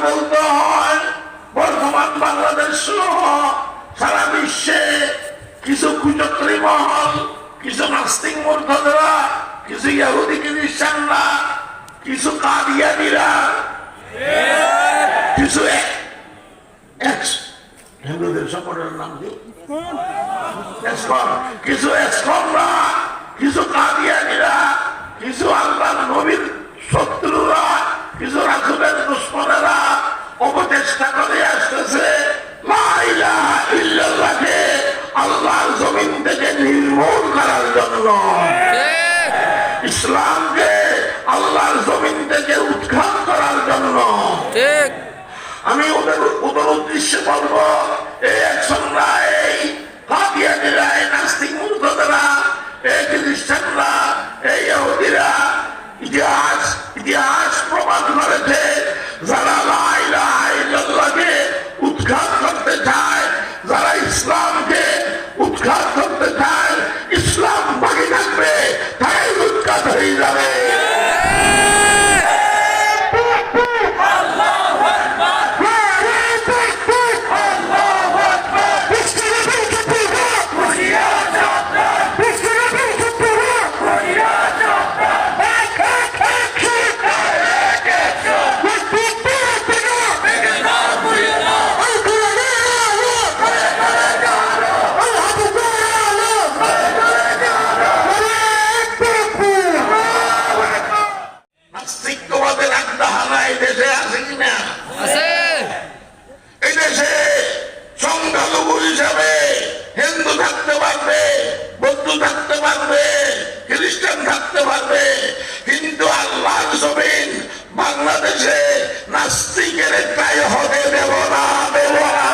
বলতে হয় বর্তমান বাংলাদেশ সহ সারা বিশ্বে কিছু কুচক্রী মহল, কিছু নাস্তিক মূর্খরা, কিছু ইহুদি খ্রিস্টানরা, কিছু কাদিয়ানীরা, কিছু হিন্দুদের সংগঠনের নাম কি, কিছু এসকমরা, কিছু কাদিয়ানীরা, কিছু আল্লাহ নবীর শত্রুরা, কিছু রাসূলের দুশমনেরা অপচেষ্টা করে আসতেছে লা ইলাহা ইল্লাল্লাহকে আল্লাহর জমিন থেকে নির্মূল করার জন্য, ইসলামকে আল্লাহর জমিন থেকে উৎখাত করার জন্য। আমি ওদের উদ্দেশ্যে বলবো, এই একশনরা, এই কাদিয়ানীরা, এই নাস্তিক মূর্খরা, এই খ্রিস্টানরা, এই ইহুদিরা ইতিহাস প্রমাণ করেছে, যারা লা ইলাহা ইল্লাল্লাহকে উৎখাত করতে চায়, যারা ইসলামকে উৎখাত করতে চায়, ইসলাম বাকি থাকবে, তাই উৎখাত হয়ে যাবে। হিন্দু থাকতে পারবে, বৌদ্ধ থাকতে পারবে, খ্রিস্টান থাকতে পারবে, কিন্তু আল্লাহর জমিন বাংলাদেশে নাস্তিকের গায়ে হতে দেব না, দেব না।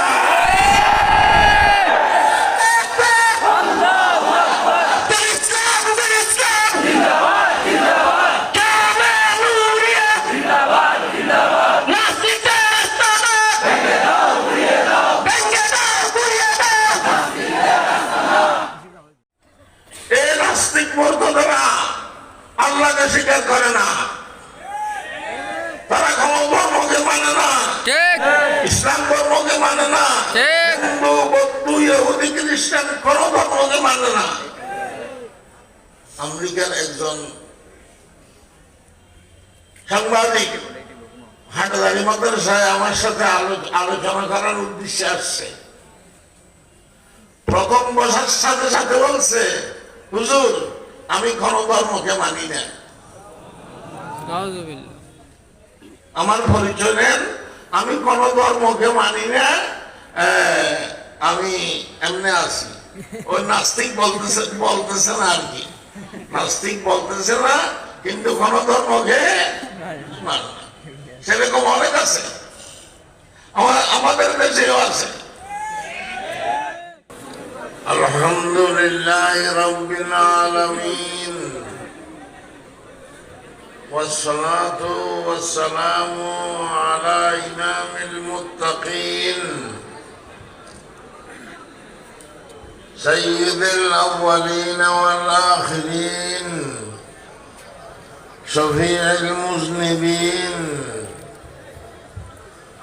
আল্লাহকে স্বীকার করে না, তারা কোনো ধর্মকে মানে না, ইসলাম ধর্মকে মানে না, হিন্দু, বৌদ্ধ, ইহুদি, খ্রিস্টান কোন ধর্মকে মানে না। আমেরিকার একজন সাংবাদিক হাটদারি মাদ্রাসায় আমার সাথে আলোচনা করার উদ্দেশ্যে আসছে। প্রথম বসার সাথে সাথে বলছে, হুজুর আমি কোন ধর্মকে মানি না, আমার পরিচয় নেন, আমি কোন ধর্মকে মানি না, আমি এমনি আছি। ওই নাস্তিক বলতেছে না আর কি, নাস্তিক বলতেছে না, কিন্তু কোন ধর্মকে মানে না। সেরকম অনেক আছে, আমাদের দেশেও আছে। আলহামদুলিল্লাহ রাব্বিল আলামিন ওয়াসসালাতু ওয়াসসালামু আলা ইমামিল মুত্তাকিন সাইয়্যিদিল আউওয়ালিন ওয়াল আখিরিন শফিউল মুযনিবিন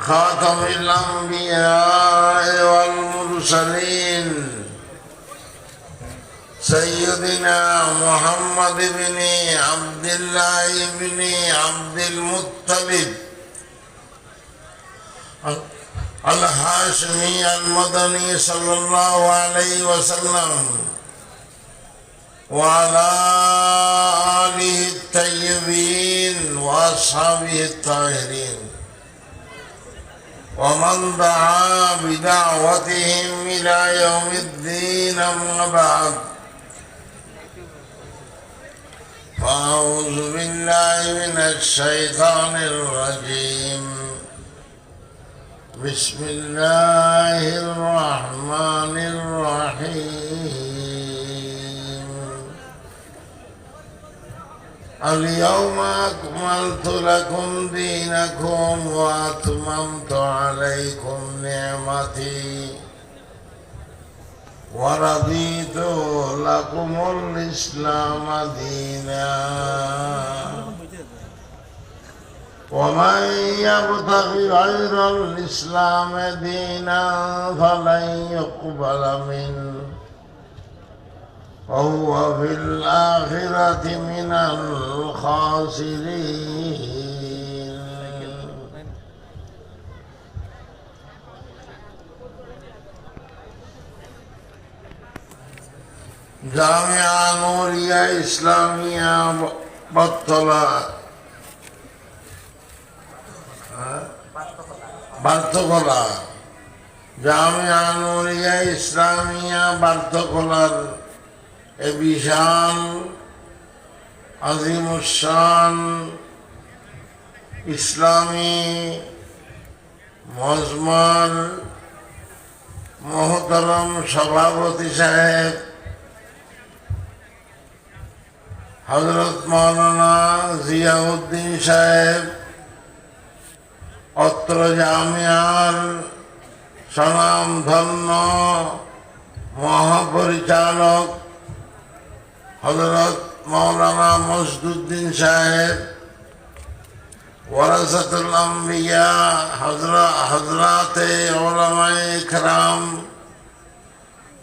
খাতামিল আমবিয়া ওয়াল মুরসালিন سيدنا محمد بن عبد الله بن عبد المطلب الهاشمي المدني صلى الله عليه وسلم وعلى آله الطيبين وأصحابه الطاهرين ومن دعا بدعوتهم إلى يوم الدين أما بعد فأعوذ بالله من الشيطان الرجيم بسم الله الرحمن الرحيم اليوم أكملت لكم دينكم وأتممت عليكم نعمتي ورضيت لكم الإسلام دينا ومن يبتغي غير الإسلام دينا فلن يقبل منه وهو في الآخرة من الخاسرين জামিয়া নূরিয়া ইসলামিয়া বটতলা বার্থকলা জামিয়া নূরিয়া ইসলামিয়া বার্থকলার এ বিশাল আজিমুসান ইসলামী মজমার মহতরম সভাপতি সাহেব হযরত মাওলানা জিয়াউদ্দিন সাহেব, অত্র জামিয়ার স্বনামধন্য মহাপরিচালক হযরত মাওলানা মসদুদ্দিন সাহেব, ওয়ারাসাতুল আম্বিয়া হযরতে উলামায়ে কেরাম,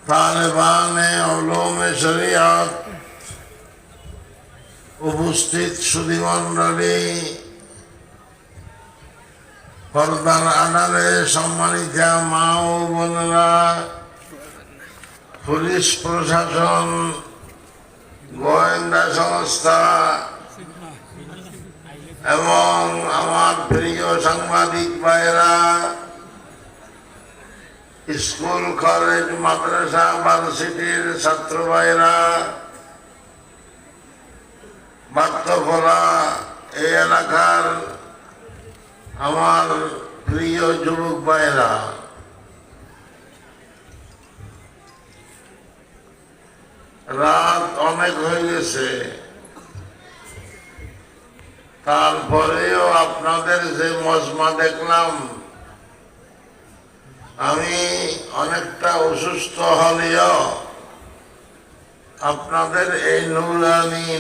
তালেবানে উলুমে শরিয়ত, উপস্থিত সুধীমণ্ডলী, পর্দার আড়ালে সম্মানিত মা ও বোনেরা, পুলিশ প্রশাসন, গোয়েন্দা সংস্থা এবং আমার প্রিয় সাংবাদিক ভাইরা, স্কুল কলেজ মাদ্রাসা ভার্সিটির ছাত্র ভাইরা, বার্থকলা এই এলাকার আমার প্রিয় যুবক ভাইরা, রাত অনেক হয়ে গেছে, তারপরেও আপনাদের যে মজমা দেখলাম, আমি অনেকটা অসুস্থ হলেও আপনাদের এই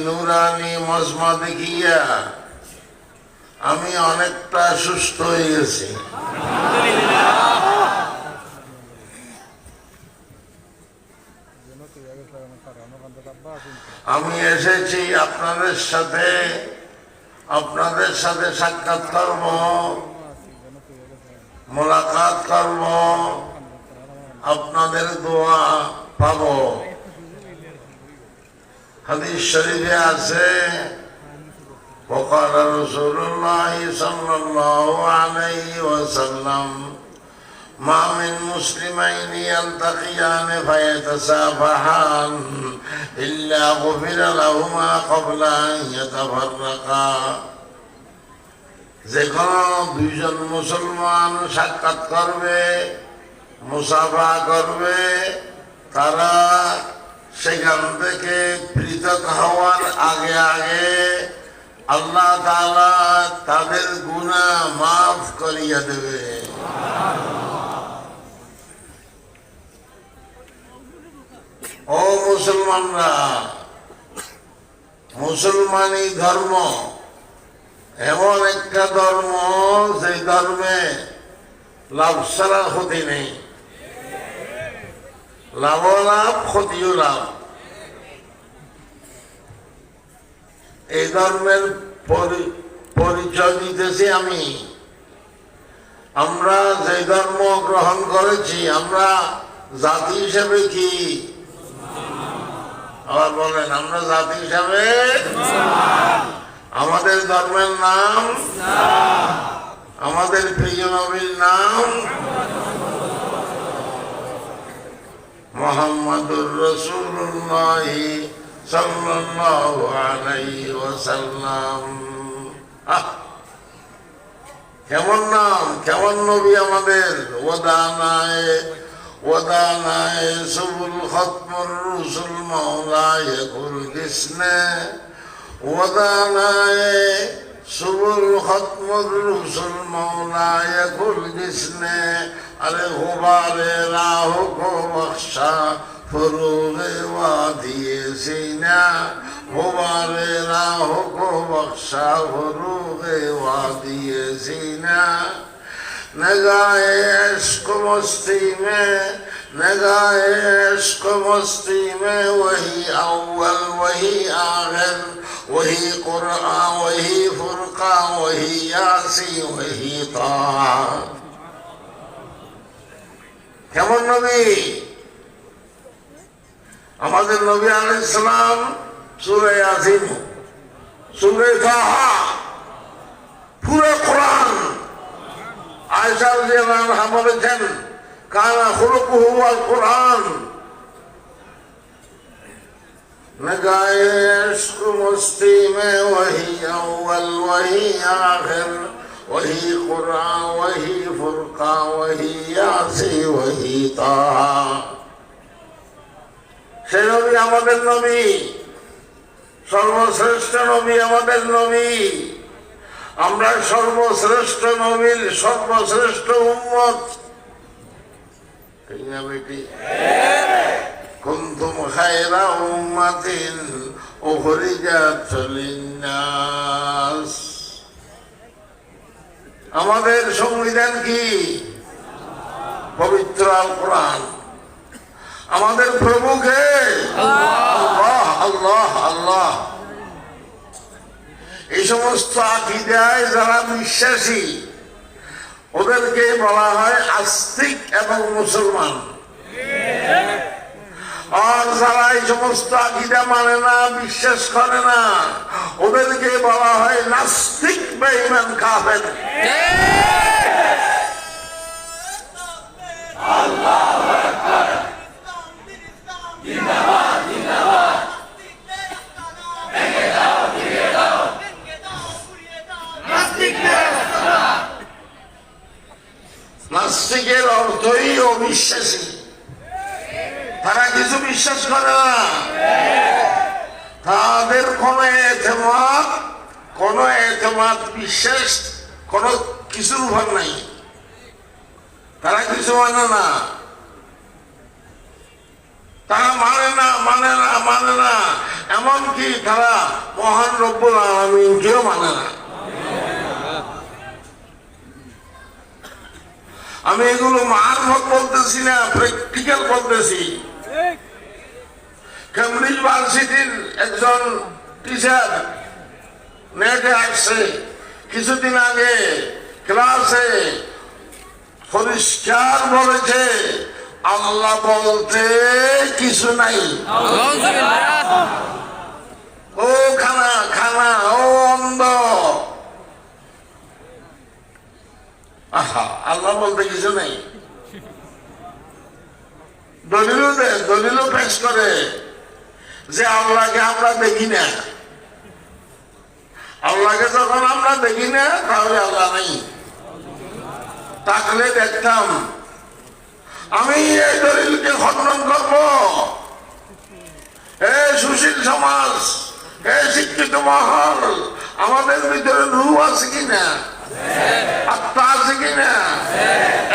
নুরানি মজমা দেখিয়া আমি অনেকটা সুস্থ হয়ে গেছি। আমি এসেছি আপনাদের সাথে সাক্ষাৎ করব, মোলাকাত করব, আপনাদের দোয়া পাব। হাদিস শরীফে আছে, وقال رسول الله صلى الله عليه وسلم ما من مسلمين يلتقيان فيتسافحان إلا غفر لهما قبل أن يتفرقا। যে কোনো দুইজন মুসলমান সাক্ষাৎ করবে, মুসাফা করবে, তারা সেখান থেকে পৃথক হওয়ার আগে আগে আল্লাহ তাআলা তাদের গুনাহ মাফ করিয়া দেবে। ও মুসলমানরা, মুসলমানি ধর্ম এমন একটা ধর্ম যে ধর্মে লাভ ছাড়া ক্ষতি নেই, লাভ লাভ ক্ষতিও লাভ। এই ধর্মের পরিচয় দিতেছি আমি। আমরা যে ধর্ম গ্রহণ করেছি, আমরা জাতি হিসেবে কি আবার বলেন, আমরা জাতি হিসাবে আমাদের ধর্মের নাম, আমাদের প্রিয় নবীর নাম মুহাম্মাদুর রাসূলুল্লাহ সাল্লাল্লাহু আলাইহি ওয়াসাল্লাম। কেমন নাম, কেমন নবী আমাদের। ওদানায় সুবুল খতমুর রসুল মাওলায় কুল কৃষ্ণে, ওদানায় সুবুল খতমুর রসুল মাওলায় কুল কৃষ্ণে, আরে হুবারে রাহু কো বখশা ফরুগে ওয়াদিয়ে সিনা, غبار راہوں کو بخشا فروغ وادی سینا نگاہ عشق مستی میں وہی اول وہی آخر وہی قرآن وہی فرقان وہی یاسین وہی طه কেমন নবী আমাদের নবী আলাইহিস সালাম সূরা ইয়াসিন সূরা তাহা পুরো কোরআন আয়েশা রাদিয়াল্লাহু আনহা বলেছেন কানা খুলুকুহু আল কোরআন लगाए इश्क मस्ती में वही अव्वल वही आखिर वही कुरान वही फुरकान वही यासी वही ताहा সে নবী আমাদের নবী সর্বশ্রেষ্ঠ নবী আমাদের নবী আমরা সর্বশ্রেষ্ঠ নবীর সর্বশ্রেষ্ঠ উম্মত ঠিক না বেটি কুনতুম খায়রা উম্মাতিন উখরিজাত লিন্নাস আমাদের সংবিধান কি পবিত্র আল কোরআন আমাদের প্রভু কে আল্লাহ আল্লাহ আল্লাহ এই সমস্ত আকীদায় যারা বিশ্বাসী ওদেরকে বলা হয় আস্তিক এবং মুসলমান আর যারা এই সমস্ত আকীদা মানে না বিশ্বাস করে না ওদেরকে বলা হয় নাস্তিক বেঈমান কাফের আল্লাহু আকবার জিন্দাবাদ জিন্দাবাদ ভেঙে দাও ঘুরিয়ে দাও নাস্তিকের অর্থই অবিশ্বাসী তারা কিছু বিশ্বাস করে না তাদের কোন এতেমাদ বিশ্বাস কোন কিছুর উপর নাই তারা কিছু মানে না তারা মানে না এমনকি তারা মহান রব্বুল আলামিনকেও মানে না আমি এগুলো মারফত বলতেছি না প্র্যাকটিক্যাল বলতেছি কেমব্রিজ ইউনিভার্সিটির একজন টিচার নেটে আসছে কিছুদিন আগে ক্লাসে পরিষ্কার বলেছে আল্লাহ বলতে কিছু নাই ও খানা ও অন্ধ আহা আল্লাহ বলতে কিছু নাই দলিলও পেশ করে যে আল্লাহকে আমরা দেখি না আল্লাহকে যখন আমরা দেখি না তাহলে আল্লাহ নাই থাকলে দেখতাম আমি এই দলিলকে খণ্ডন করব হে সুশীল সমাজ হে শিক্ষিত মহল আমাদের ভিতরে রূহ আছে কিনা আত্মা আছে কিনা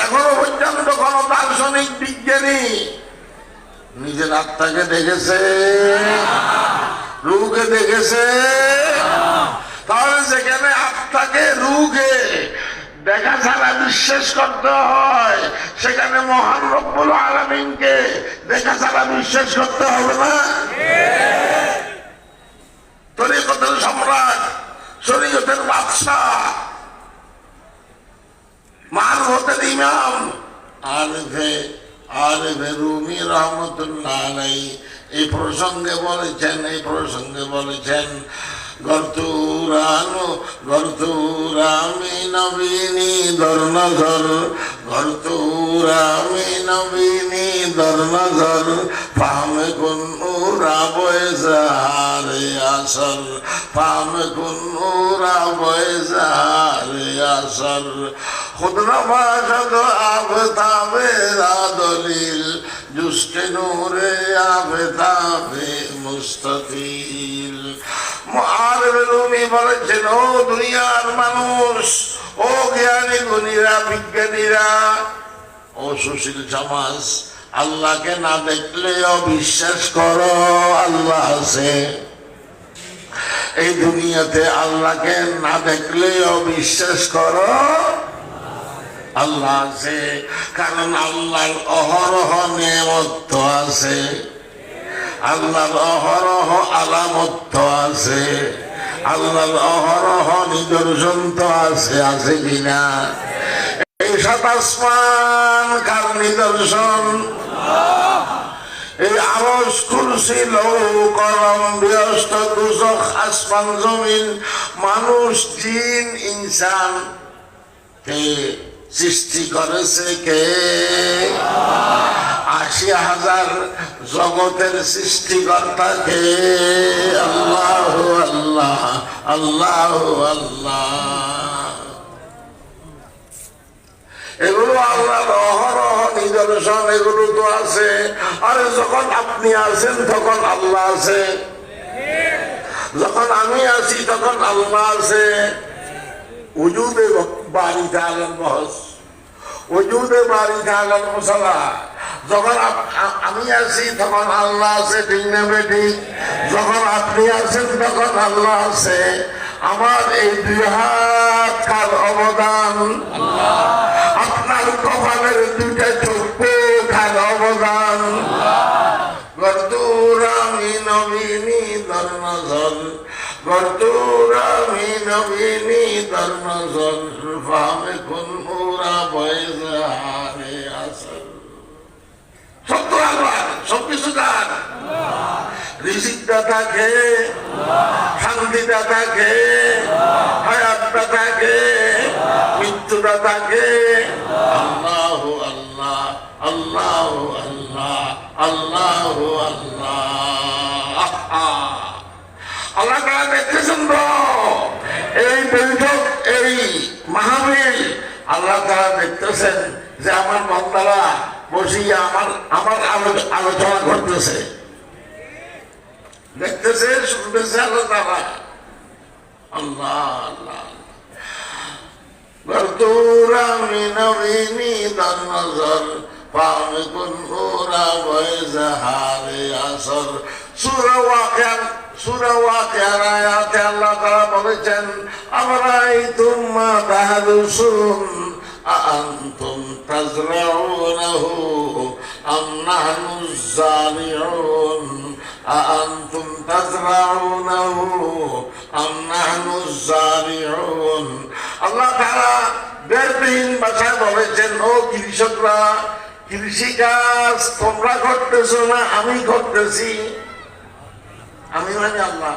এখনো পর্যন্ত কোন দার্শনিক বিজ্ঞানী নিজের আত্মাকে দেখেছে রূহকে দেখেছে তাহলে যেখানে আত্মাকে রূহকে দেখা ছাড়া বিশ্বাস করতে হয় সেখানে মহান রব্বুল আলামিনকে দেখা ছাড়া বিশ্বাস করতে হবে না তরিকতের সম্রাট শরীয়তের বাদশাহ মারফতের ইমাম আরিফে রুমি রহমতুল্লাহ আলাইহি এই প্রসঙ্গে বলেছেন গর্তুরামি নবীনি দরনগর ফাহমে কুন উরা বয়জারে আসর खुद नवाज़द आफ़ताबे दलील जुस्के नूरे आफ़ताबे मुस्तक़ील मुआरिफ रूमी বলেছেন ও দুনিয়ার মানুষ ও জ্ঞানী গুণীরা বিজ্ঞানীরা ও সুশীল সমাজ আল্লাহকে না দেখলে অবিশ্বাস করো আল্লাহ আছে এই দুনিয়াতে আল্লাহকে না দেখলেও বিশ্বাস করো আল্লাহ আছে, কারণ আল্লাহর অহরহ নিয়ামত আছে, আল্লাহর অহরহ আলামত আছে, আল্লাহর অহরহ নিদর্শন তো আছে, আছে কিনা? এই সাত আসমান কার নিদর্শন? এই আরশ, কুরসি, লৌহ কলম, বৃহস্ত, দুজখ, আসমান জমিন, মানুষ, জিন, ইনসান কে সৃষ্টি করেছে? কে? ৮০,০০০ জগতের সৃষ্টিকর্তা কে? আল্লাহ আল্লাহ আল্লাহ আল্লাহ। এগুলো আল্লাহর অহরহ নিদর্শন, এগুলো তো আছে। আরে যখন আপনি আছেন তখন আল্লাহ আছে, যখন আমি আছি তখন আল্লাহ আছে। উজুদে বাড়ি থাকেন বস, উজুদে বাড়ি থাকেন মশলা। যখন আমি আছি তখন আল্লাহ আছে, ঠিক না বেঠিক? যখন আপনি আছেন তখন আল্লাহ আছে। আমার এই ২ হাত কার অবদান? আপনার কপালের ২টা চক্ষু কার অবদান? গর্তুরামি নবীনী ধর্মজল, গর্তুরামি নবীনী ধর্মজল, ফামে কোন মুরা বয়সারে আসল। সব তো আল্লাহ, সবকিছু তার। রিজিক দাতা কে? শান্তি দাতা কে? হায়াত দাতা কে? মৃত্যু দাতা কে? আল্লাহ আল্লাহ আল্লাহ আল্লাহ আল্লাহ আল্লাহ। আল্লাহ তাআলা দেখতেছেন তো এই বৈঠক, এই মাহফিল, আল্লাহ তাআলা দেখতেছেন যে আমার বান্দারা বসিয়া আমার আলোচনা করতেছে, দেখতেছে, শুনতেছে আল্লাহ তাআলা। আল্লাহ আল্লাহ। গর্তুরা মিনবিনী দানজর, পামে কোন ওরা বয়জাহারে আসর। সূরা ওয়াকিয়ার আয়াতে আল্লাহ তাআলা বলেছেন, আমরাইতুম মা তাহরুসুন আআনতুম তাজরাউনাহু আম নাহনুজ জারিউন, আআনতুম তাজরাউনাহু আম নাহনুজ জারিউন। আল্লাহ তাআলা বেরবিহীন ভাষায় বলেছেন, ও কৃষকরা, কৃষিকাজ তোমরা করতেছো না আমি করতেছি। আমি মানে আল্লাহ।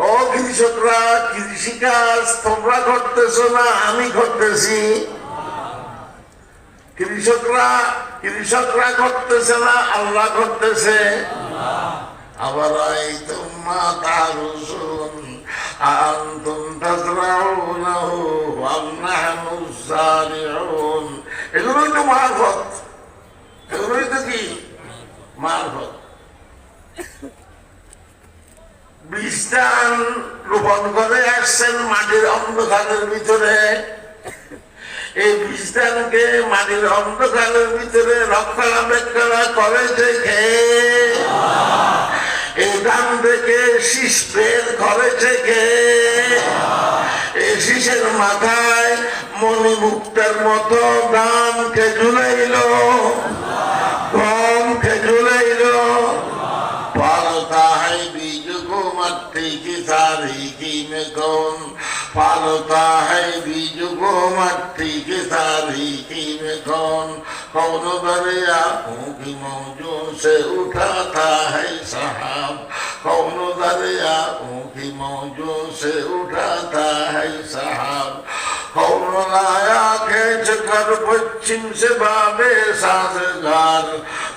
ও কৃষকরা, কৃষিকাজ তোমরা করতেছো না আমি করতেছি। কৃষকরা করতেছে না, আল্লাহ করতেছে। আবার তোমরা তাহরুসুন আআনতুম তাজরাউনাহু আম নাহনুজ জারিউন। এগুলোই তো মারফত, এগুলোই তো কি মারফত। বীজদান রোপণ করে আসছেন মাটির অন্ধকারের ভিতরে। এই বীজদানকে মাটির অন্ধকারের ভিতরে রক্ষণাবেক্ষণ করে দেখে, এই দান থেকে শীষ বের করেছে কে? এই শীষের মাথায় মণিমুক্তার মতো দানকে ঝুলাইল, গমকে ঝুলাইল। পালতা है बीज को मट्टी की तारीकी में कौन, पालता है बीज को मट्टी की तारीकी में कौन, कौन दरियाओं की मौजों से उठाता है सहाब, कौन दरियाओं की मौजों से उठाता है सहाब, कौन लाया खींच कर पश्चिम से बाबे साजगार,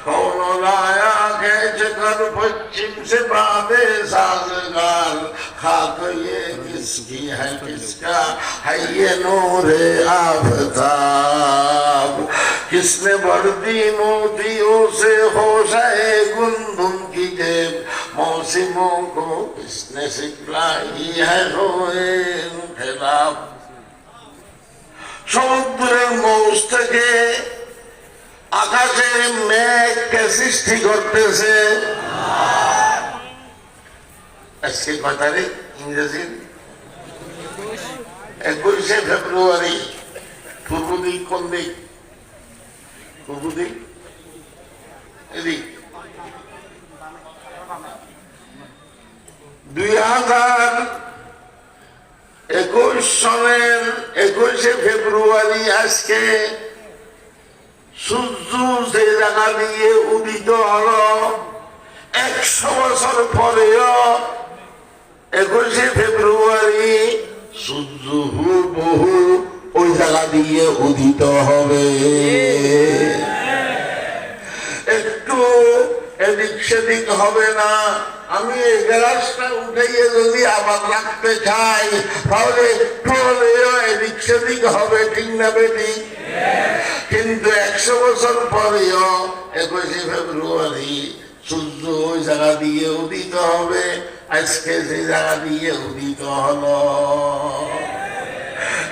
कौन लाया खींच कर पश्चिम से बाबे साजगार, खाक ये किसकी है किसका है ये नूरे आफताब, किसने भर दी मोतियों से होशे गुंदुम की जेब, मौसमों को किसने सिखलाई है रोए खिलाफ। সমুদ্রের মৌজ থেকে আকাশে মেঘকে সৃষ্টি করতেছে। আজকে কয় তারিখ ইংরেজি? 21শে ফেব্রুয়ারি। পূর্ব দিক কোন দিক? পূর্ব দিক এদিক। 2021 সনের 21শে ফেব্রুয়ারি আজকে সূর্য যে জায়গা দিয়ে উদিত হলো 100 বছর পরেও 21শে ফেব্রুয়ারি সূর্য হুবহু ওই জায়গা দিয়ে উদিত হবে। একটু এদিক সেদিক হবে না। আমি এই গ্লাসটা উঠাইয়ে যদি আবার রাখতে চাই তাহলে একটু হলেও এদিক সেদিক হবে, ঠিক না বেটি? কিন্তু 100 বছর পরেও 21শে ফেব্রুয়ারি সূর্য ওই জায়গা দিয়ে উদিত হবে আজকে যে জায়গা দিয়ে উদিত হলো।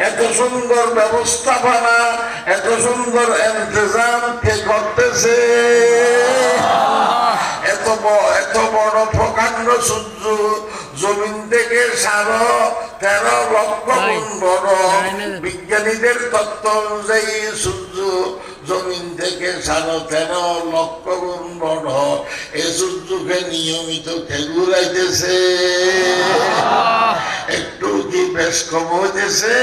এত সুন্দর ব্যবস্থাপনা, এত সুন্দর ইন্তজাম কে করতেছে? এত বড় প্রকাণ্ড সূর্য জমিন থেকে 13.5 লক্ষ গুণ বড়। বিজ্ঞানীদের তত্ত্ব অনুযায়ী সূর্য জমিন থেকে 13.5 লক্ষ গুণ বড়। এই সূর্যকে নিয়মিত ঘুরাইতেছে। একটু কি বেশ কম হইতেছে?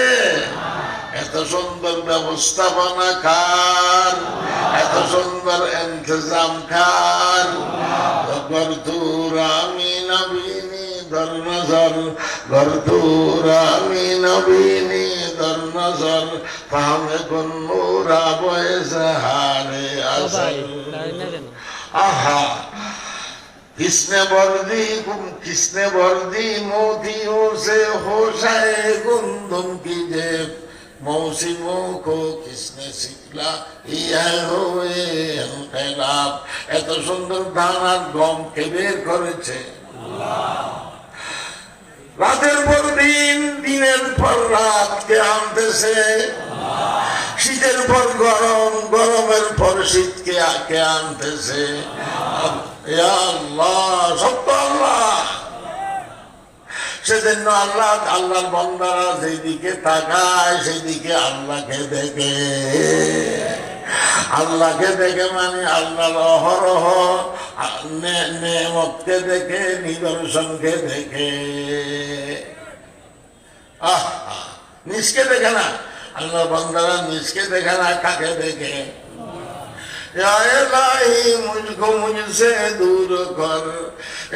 এত সুন্দর ব্যবস্থাপনা কার? এত সুন্দর ইন্তজাম কার? গর্দুরামি নবীনি দর নজর, গর্দুরামি নবীনি দর নজর, ফাহমে কোন নূরা বয়েছে হারে আসর। আহা किसने वर्दी मोतियों से होशाए गुंदम की जेब, मौसमों को किसने सिखला ये हुए इनकलाब। এত সুন্দর ধান আর গম কে বের করেছে? রাতের পর দিন, দিনের পর রাত কে আনতেছে? শীতের পর গরম, গরমের পর শীত কে আনতেছে? সত্য আল্লাহ। সেজন্য আল্লাহর বান্দারা যেদিকে তাকায় সেদিকে আল্লাহকে দেখে। আল্লাহকে দেখে মানে আল্লাহর অহরহ নেমতকে দেখে, নিদর্শনকে দেখে। নিজকে দেখে না, আল্লাহর বান্দারা নিজকে দেখে না, কাকে দেখে? या इलाही मुझको मुझसे दूर कर,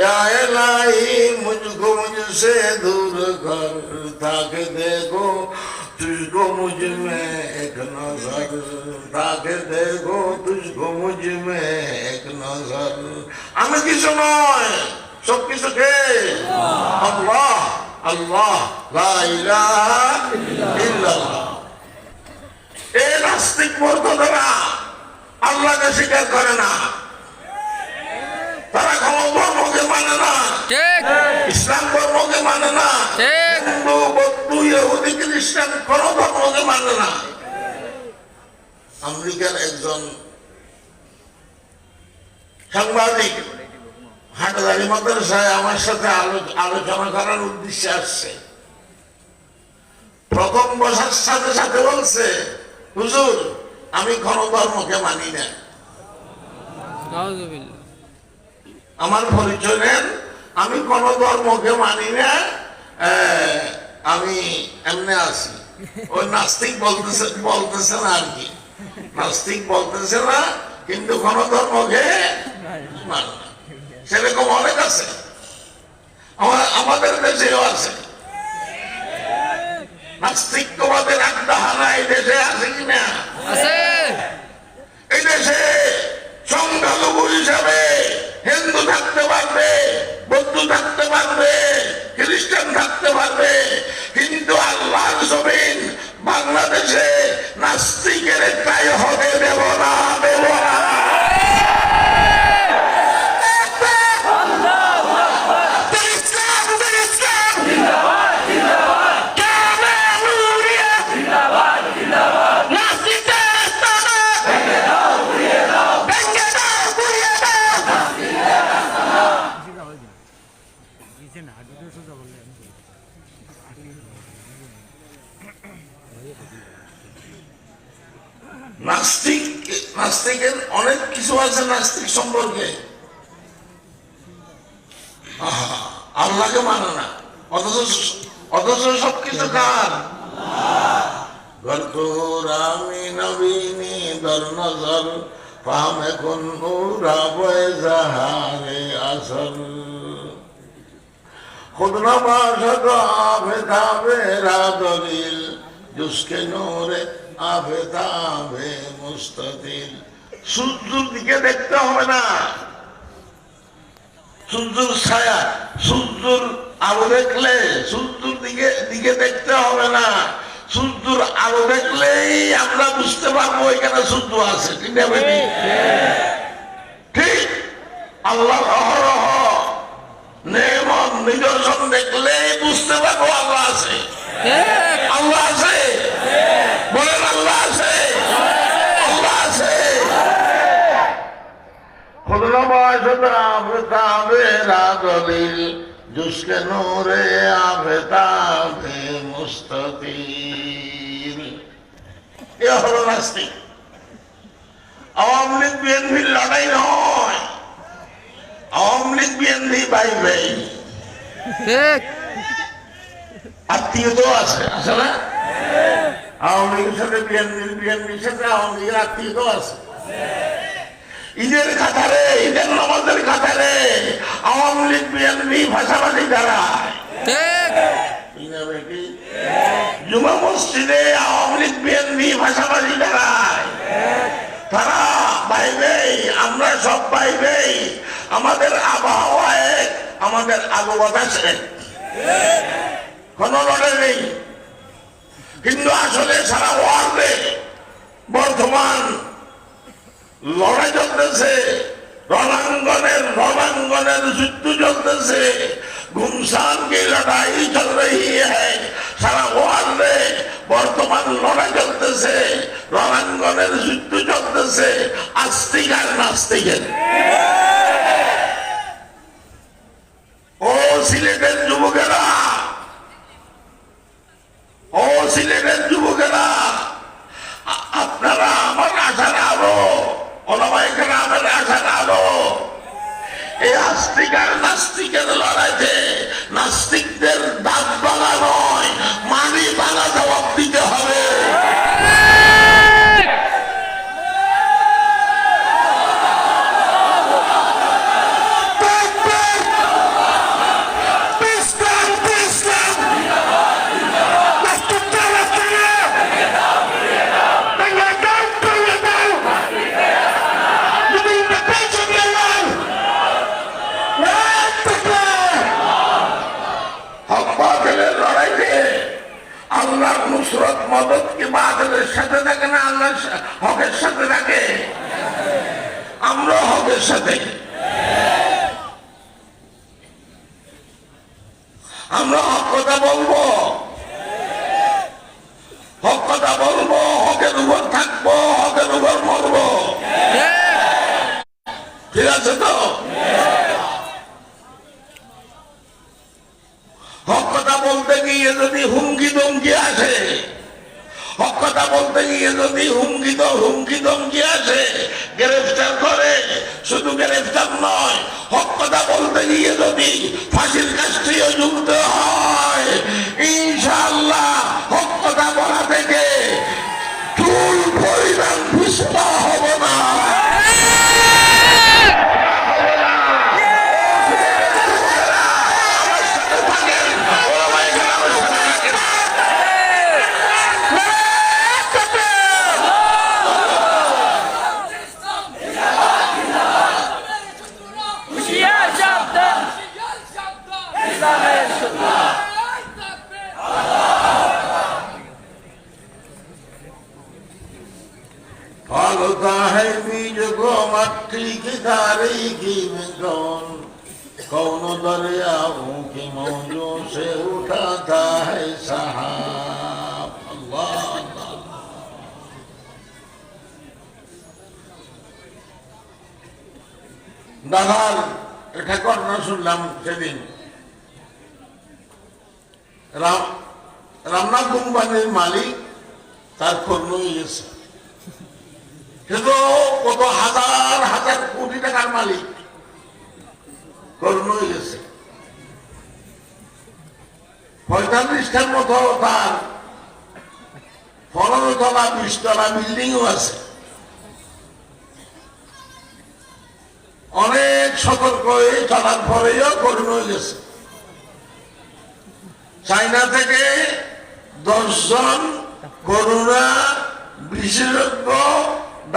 या इलाही मुझको मुझसे दूर कर, ताकि देखो तुझको मुझ में एक नजर, ताकि देखो तुझको मुझ में एक नजर। আমি কিছু নয়, সব কিছু কে? আল্লাহ। আল্লাহ লা ইলাহা ইল্লাল্লাহ। এই নাস্তিক মুর্তজারা আল্লাহকে স্বীকার করে না। তারা কোনো ধর্মকে মানে না, ইসলাম ধর্মকে মানে না, হিন্দু বৌদ্ধ ইহুদি খ্রিস্টান কোন ধর্মকে মানে না। আমেরিকার একজন সাংবাদিক হাটহাজারী মাদ্রাসায় আমার সাথে আলোচনা করার উদ্দেশ্যে আসছে। প্রথম বসার সাথে সাথে বলছে, হুজুর আমি কোন ধর্মকে মানি না। আমার পরিচয় নেন, আমি কোন ধর্মকে মানি না, আমি এমনি আছি। ওই নাস্তিক বলতেছে না আর কি, নাস্তিক বলতেছে না, কিন্তু কোন ধর্মকে মানে না। সেরকম অনেক আছে, আমাদের দেশেও আছে। নাস্তিকবাদের আড্ডাহানা এই দেশে আছে কিনা? এই দেশে সংখ্যালঘু হিসাবে হিন্দু থাকতে পারবে, বৌদ্ধ থাকতে পারবে, খ্রিস্টান থাকতে পারবে, কিন্তু আল্লাহর জমিন বাংলাদেশে নাস্তিকের ঠাঁই হতে দেব না, দেব না। নাস্তিকের অনেক কিছু আছে নাস্তিক সম্পর্কে। আল্লাহকে মানে না, অথচ সবকিছু কার? আমি নবীনি দর নজর পামে কোন জাহারে আসল खुद नमाज आफताबे रादलिल जुसके नूरे आफताबे मुस्ततिल। সূর্যের দিকে দেখতে হবে না, সূর্যের ছায়া, সূর্যের আলো দেখলে সূর্যের দিকে দেখতে হবে না। সূর্যের আলো দেখলেই আমরা বুঝতে পারবো এখানে সূর্য আছে। ঠিক না বেটি? ঠিক। আল্লাহর অহরহ নেমন নিদর্শন দেখলেই বুঝতে পারবো আল্লাহ আছে। আল্লাহ আছে, বলেন আল্লাহ আছে, আল্লাহ আছে। খুদনা বাজনা আফতাবে রাদলিল জুসকে নূরে আফতাবে মুস্তাতিল। এ হলো নাস্তিক। আওয়ামী লীগ বিএনপির লড়াই নয়, আওয়ামী লীগ বিএনপি ভাই ভাই, আত্মীয় তো আছে, আছে না? আওয়ামী লীগের সাথে বিএনপির সাথে আওয়ামী লীগের আত্মীয় তো আছে। ঈদের কাতারে, ঈদের নামাজের কাতারে আওয়ামী লীগ বিএনপি ভাষাভাষী দাঁড়ায়। জুমা মসজিদে আওয়ামী লীগ বিএনপি ভাষাভাষী দাঁড়ায়। তারা ভাই ভাই, আমরা সব ভাই ভাই, আমাদের আবহাওয়া এক, আমাদের আবু বাতাস এক, কোন লড়াই নেই। কিন্তু আসলে সারা ওয়ার্ল্ডে বর্তমান লড়াই চলতেছে, রণাঙ্গনের যুদ্ধ চলতেছে। ঘুমসান কি লড়াই চল রही है, সারা ওয়ার্ল্ডে বর্তমান লড়াই চলতেছে, রণাঙ্গনের যুদ্ধ চলতেছে আস্তিক আর নাস্তিকের। ও সিলেটের যুবকেরা, ও সিলেটের যুবকেরা, আপনারা আমার আশার আলো, ওলামায়ে কেরামের আশার আলো। এই আস্তিক আর নাস্তিকের লড়াইতে নাস্তিকদের দাঁত ভাঙা নয়, মানি ভাঙা জবাব দিতে হবে। আল্লাহর নুসরত মদত কি বাতিলের সাথে থাকে না আল্লাহর হকের সাথে থাকে? আমরা হকের সাথে, আমরা হক কথা বলবো, হক কথা বলবো, হকের উপর থাকবো, হকের উপর মরবো। ঠিক আছে তো? হক কথা বলতে গিয়ে যদি হুমকি দমকি আসে, হক কথা বলতে গিয়ে যদি হুমকি দমকি আসে, গ্রেফতার করে, শুধু গ্রেফতার নয়, হক কথা বলতে গিয়ে যদি ফাঁসির কাষ্ঠিও ঝুলতে হয়, ইনশাআল্লাহ হক কথা বলা থেকে চুল পরিমাণ পিছপা হব না। फलता है बीज को मट्टी की तारीखी में कौन दरियाओं की मौजों से उठाता है सहाब। अल्लाह দাদার এটা ঘটনা শুনলাম সেদিন। রামনাথ কোম্পানির মালিক তার কর্ম গেছে, কিন্তু কত হাজার হাজার কোটি টাকার মালিক করুণ হয়ে গেছে। 45টার মতো তার 15 তলা 20 তলা বিল্ডিংও আছে। অনেক সতর্ক হয়ে চলার পরেও করুণ হয়ে গেছে। চায়না থেকে 10 জন করোনা বিশেষজ্ঞ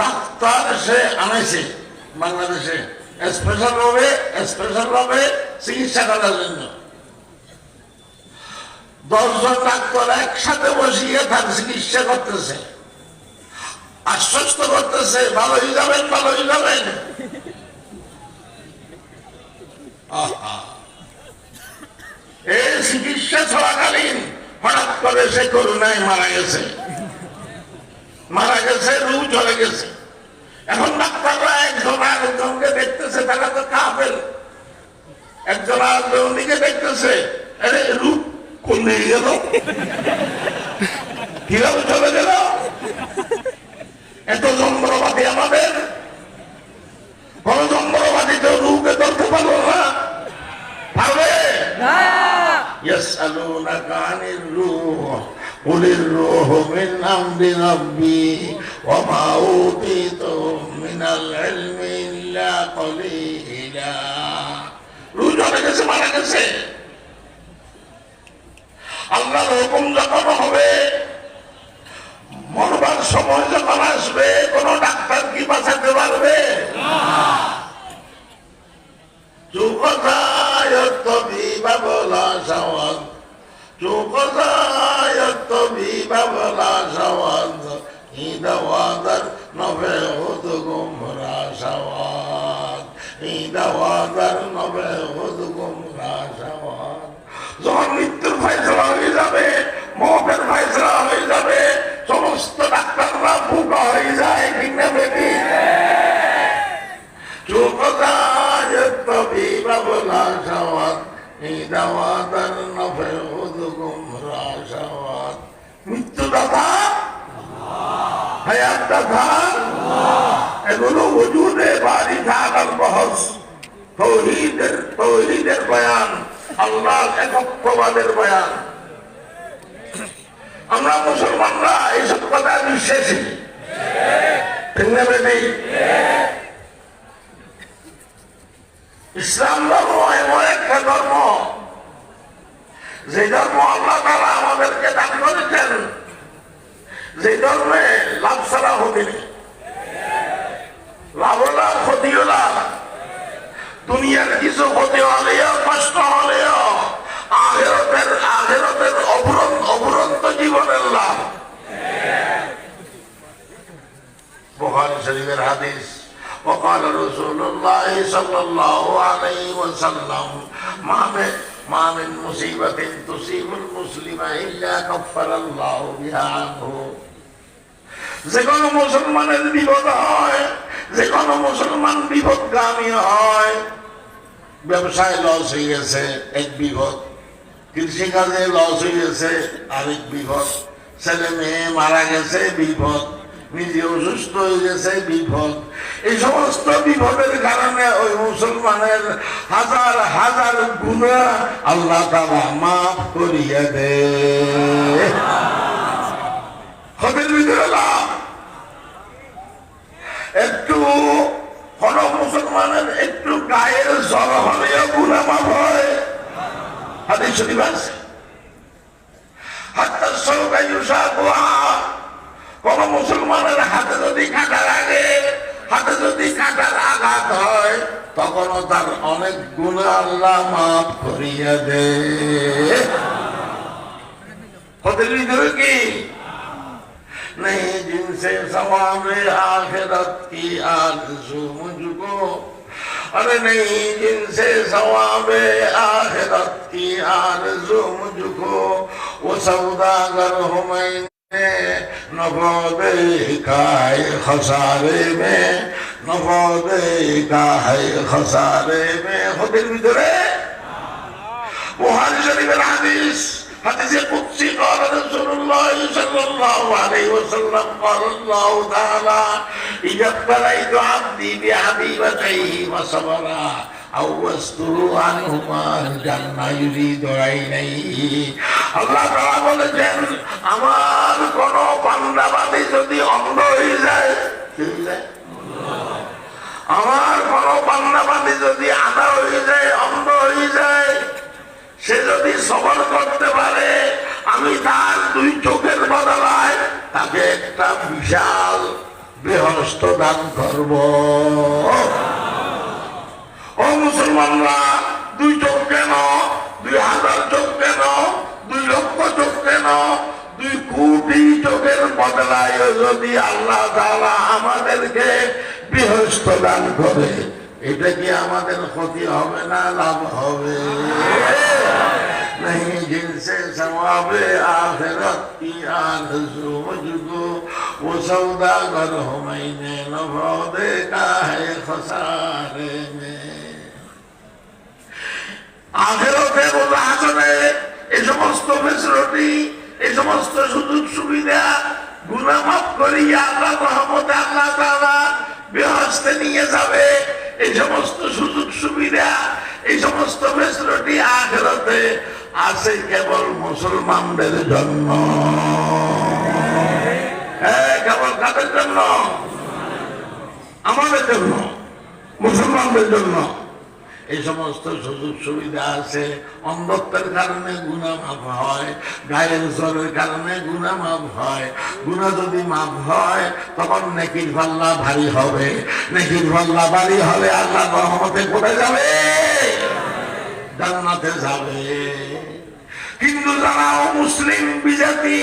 ডাক্তার সে আনাইছে বাংলাদেশে স্পেশাল ভাবে চিকিৎসা করার জন্য। 10 জন ডাক্তার একসাথে বসিয়ে তার চিকিৎসা করতেছে, আশ্বস্ত করতেছে ভালো হয়ে যাবেন, ভালো হয়ে যাবেন। এই চিকিৎসা চলাকালীন হঠাৎ করে সে করোনায় মারা গেছে, রু চলে গেছে। এখন ডাক্তাররা একজন আরেকজনকে দেখতেছে, তারা তো কাফের, একজন আরেকজনকে দেখতেছে, আরে রু কোনে গেল, কিভাবে চলে গেল? এত যন্ত্রপাতি আমাদের, কোন যন্ত্রপাতি তো রুকে ধরতে পারলো না, পারবে? يسألونك عن الروح قل الروح من أمر ربي وما أوتيتم من العلم إلا قليلا। রূহ চলে গেছে, মারা গেছে। আল্লাহর হুকুম যখন হবে, মরবার সময় যখন আসবে, কোন ডাক্তার কি বাঁচাতে পারবে? যখন মৃত্যুর ফয়সালা হয়ে যাবে, মৌতের ফয়সালা হয়ে যাবে, সমস্ত ডাক্তাররা বুকা হয়ে যায়, ঠিক না বেটি? মৃত্যুদাতা, হায়াতদাতা, এগুলো ওজুদে বাড়ি থাকার বহস, তৌহিদের বয়ান, আল্লাহর একত্ববাদের বয়ান। আমরা মুসলমানরা এইসব কথা বিশ্বাসী, ঠিক না বেটি? ইসলাম ধর্ম এমন একটা ধর্ম, যে ধর্ম আল্লাহ তাআলা আমাদেরকে দান করেছেন, যে ধর্মে লাভ ছাড়া ক্ষতি নেই, লাভ হলো ক্ষতি হলো। দুনিয়ার কিছু ক্ষতি হলেও, কষ্ট হলেও আখিরাতের অফুরন্ত জীবনের লাভ। বুখারী শরীফের হাদিস, وقال رسول الله صلى الله عليه وسلم ما من مصيبة تصيب المسلم إلا كفر الله بها عنه। যে কোনো মুসলমানের বিপদ হয়, যে কোনো মুসলমান বিপদগামী হয়, ব্যবসায় লস হয়ে গেছে এক বিপদ, কৃষিকাজে লস হয়ে গেছে আরেক বিপদ, ছেলে মেয়ে মারা গেছে বিপদ, নিজে অসুস্থ হয়ে গেছে বিপদ। এই সমস্ত বিপদের কারণে ওই মুসলমানের হাজার হাজার গুনাহ আল্লাহ তাআলা মাফ করিয়া দেয়। ক্ষতির ভিতরে লাভ। একটু কোন মুসলমানের একটু গায়ের জ্বর হলেও গুনাহ মাফ হয়, হাদিস শরীফ আছে। হাত্তা সাওকা ইউসাকুহা, কোন মুসলমানের হাতে যদি কাঁটা লাগে, হাতে যদি কাঁটার আঘাত হয়, তখনও তার অনেক গুনাহ আল্লাহ মাফ করিয়া দেয়। ক্ষতির ভিতরে কি नहीं, जिनसे सवाब आखिरत की आरज़ू मुझको, अरे नहीं, जिनसे सवाब आखिरत की आरज़ू मुझको, वो सौदागर हूँ मैंने नफ़ा देखा है खसारे में, नफ़ा देखा है खसारे में। खुद भीतरे बुखारी शरीफের হাদিস, হাদিসে কুদসি قال رسول الله صلى الله عليه وسلم قال الله تعالى إذا ابتليت عبدي بحبيبتيه وصبر أوزته عنهما الجنة يريد عينيه আল্লাহ তাআলা বলেছেন আমার কোন বান্দা বান্দী যদি অন্ধ হয়ে যায়, আমার কোন বান্দা বান্দী যদি আধা হয়ে যায়, অন্ধ হয়ে যায়, সে যদি সবর করতে পারে আমি তার দুই চোখের বদলায় তাকে একটা বিশাল বেহস্ত দান করব। ও মুসলমানরা, দুই চোখ কেন, 2000 চোখ কেন, 2 লক্ষ চোখ কেন, 2 কোটি চোখের বদলায় যদি আল্লাহ তাআলা আমাদেরকে বেহস্ত দান করে, এটা কি আমাদের ক্ষতি হবে না লাভ হবে? नहीं जिनसे सवाबे आखिरत की आरज़ू मुझको वो सौदागर हो मैंने नफा देखा है खसारे में। আখিরাতে বলা আসলে এই সমস্ত ফেসিলিটি, এই সমস্ত সুযোগ সুবিধা গুনাহ মাফ করিয়া আল্লাহর রহমতে আল্লাহ তাআলা বেহেশতে নিয়ে যাবে। এই সমস্ত সুযোগ সুবিধা, এই সমস্ত ফেসিলিটি আখিরাতে আছে কেবল মুসলমানদের জন্য। হ্যাঁ, কেবল কাদের জন্য? আমাদের জন্য, মুসলমানদের জন্য। এই সমস্ত সুযোগ সুবিধা আছে। অন্ধত্বের কারণে গুনাহ মাফ হয়, গায়ের জ্বরের কারণে গুনাহ মাফ হয়। গুনাহ যদি মাফ হয় তখন নেকির পাল্লা ভারী হবে। নেকির পাল্লা ভারী হলে আল্লাহর রহমতে কোথায় যাবে? জান্নাতে যাবে। কিন্তু যারা মুসলিম বিজাতি,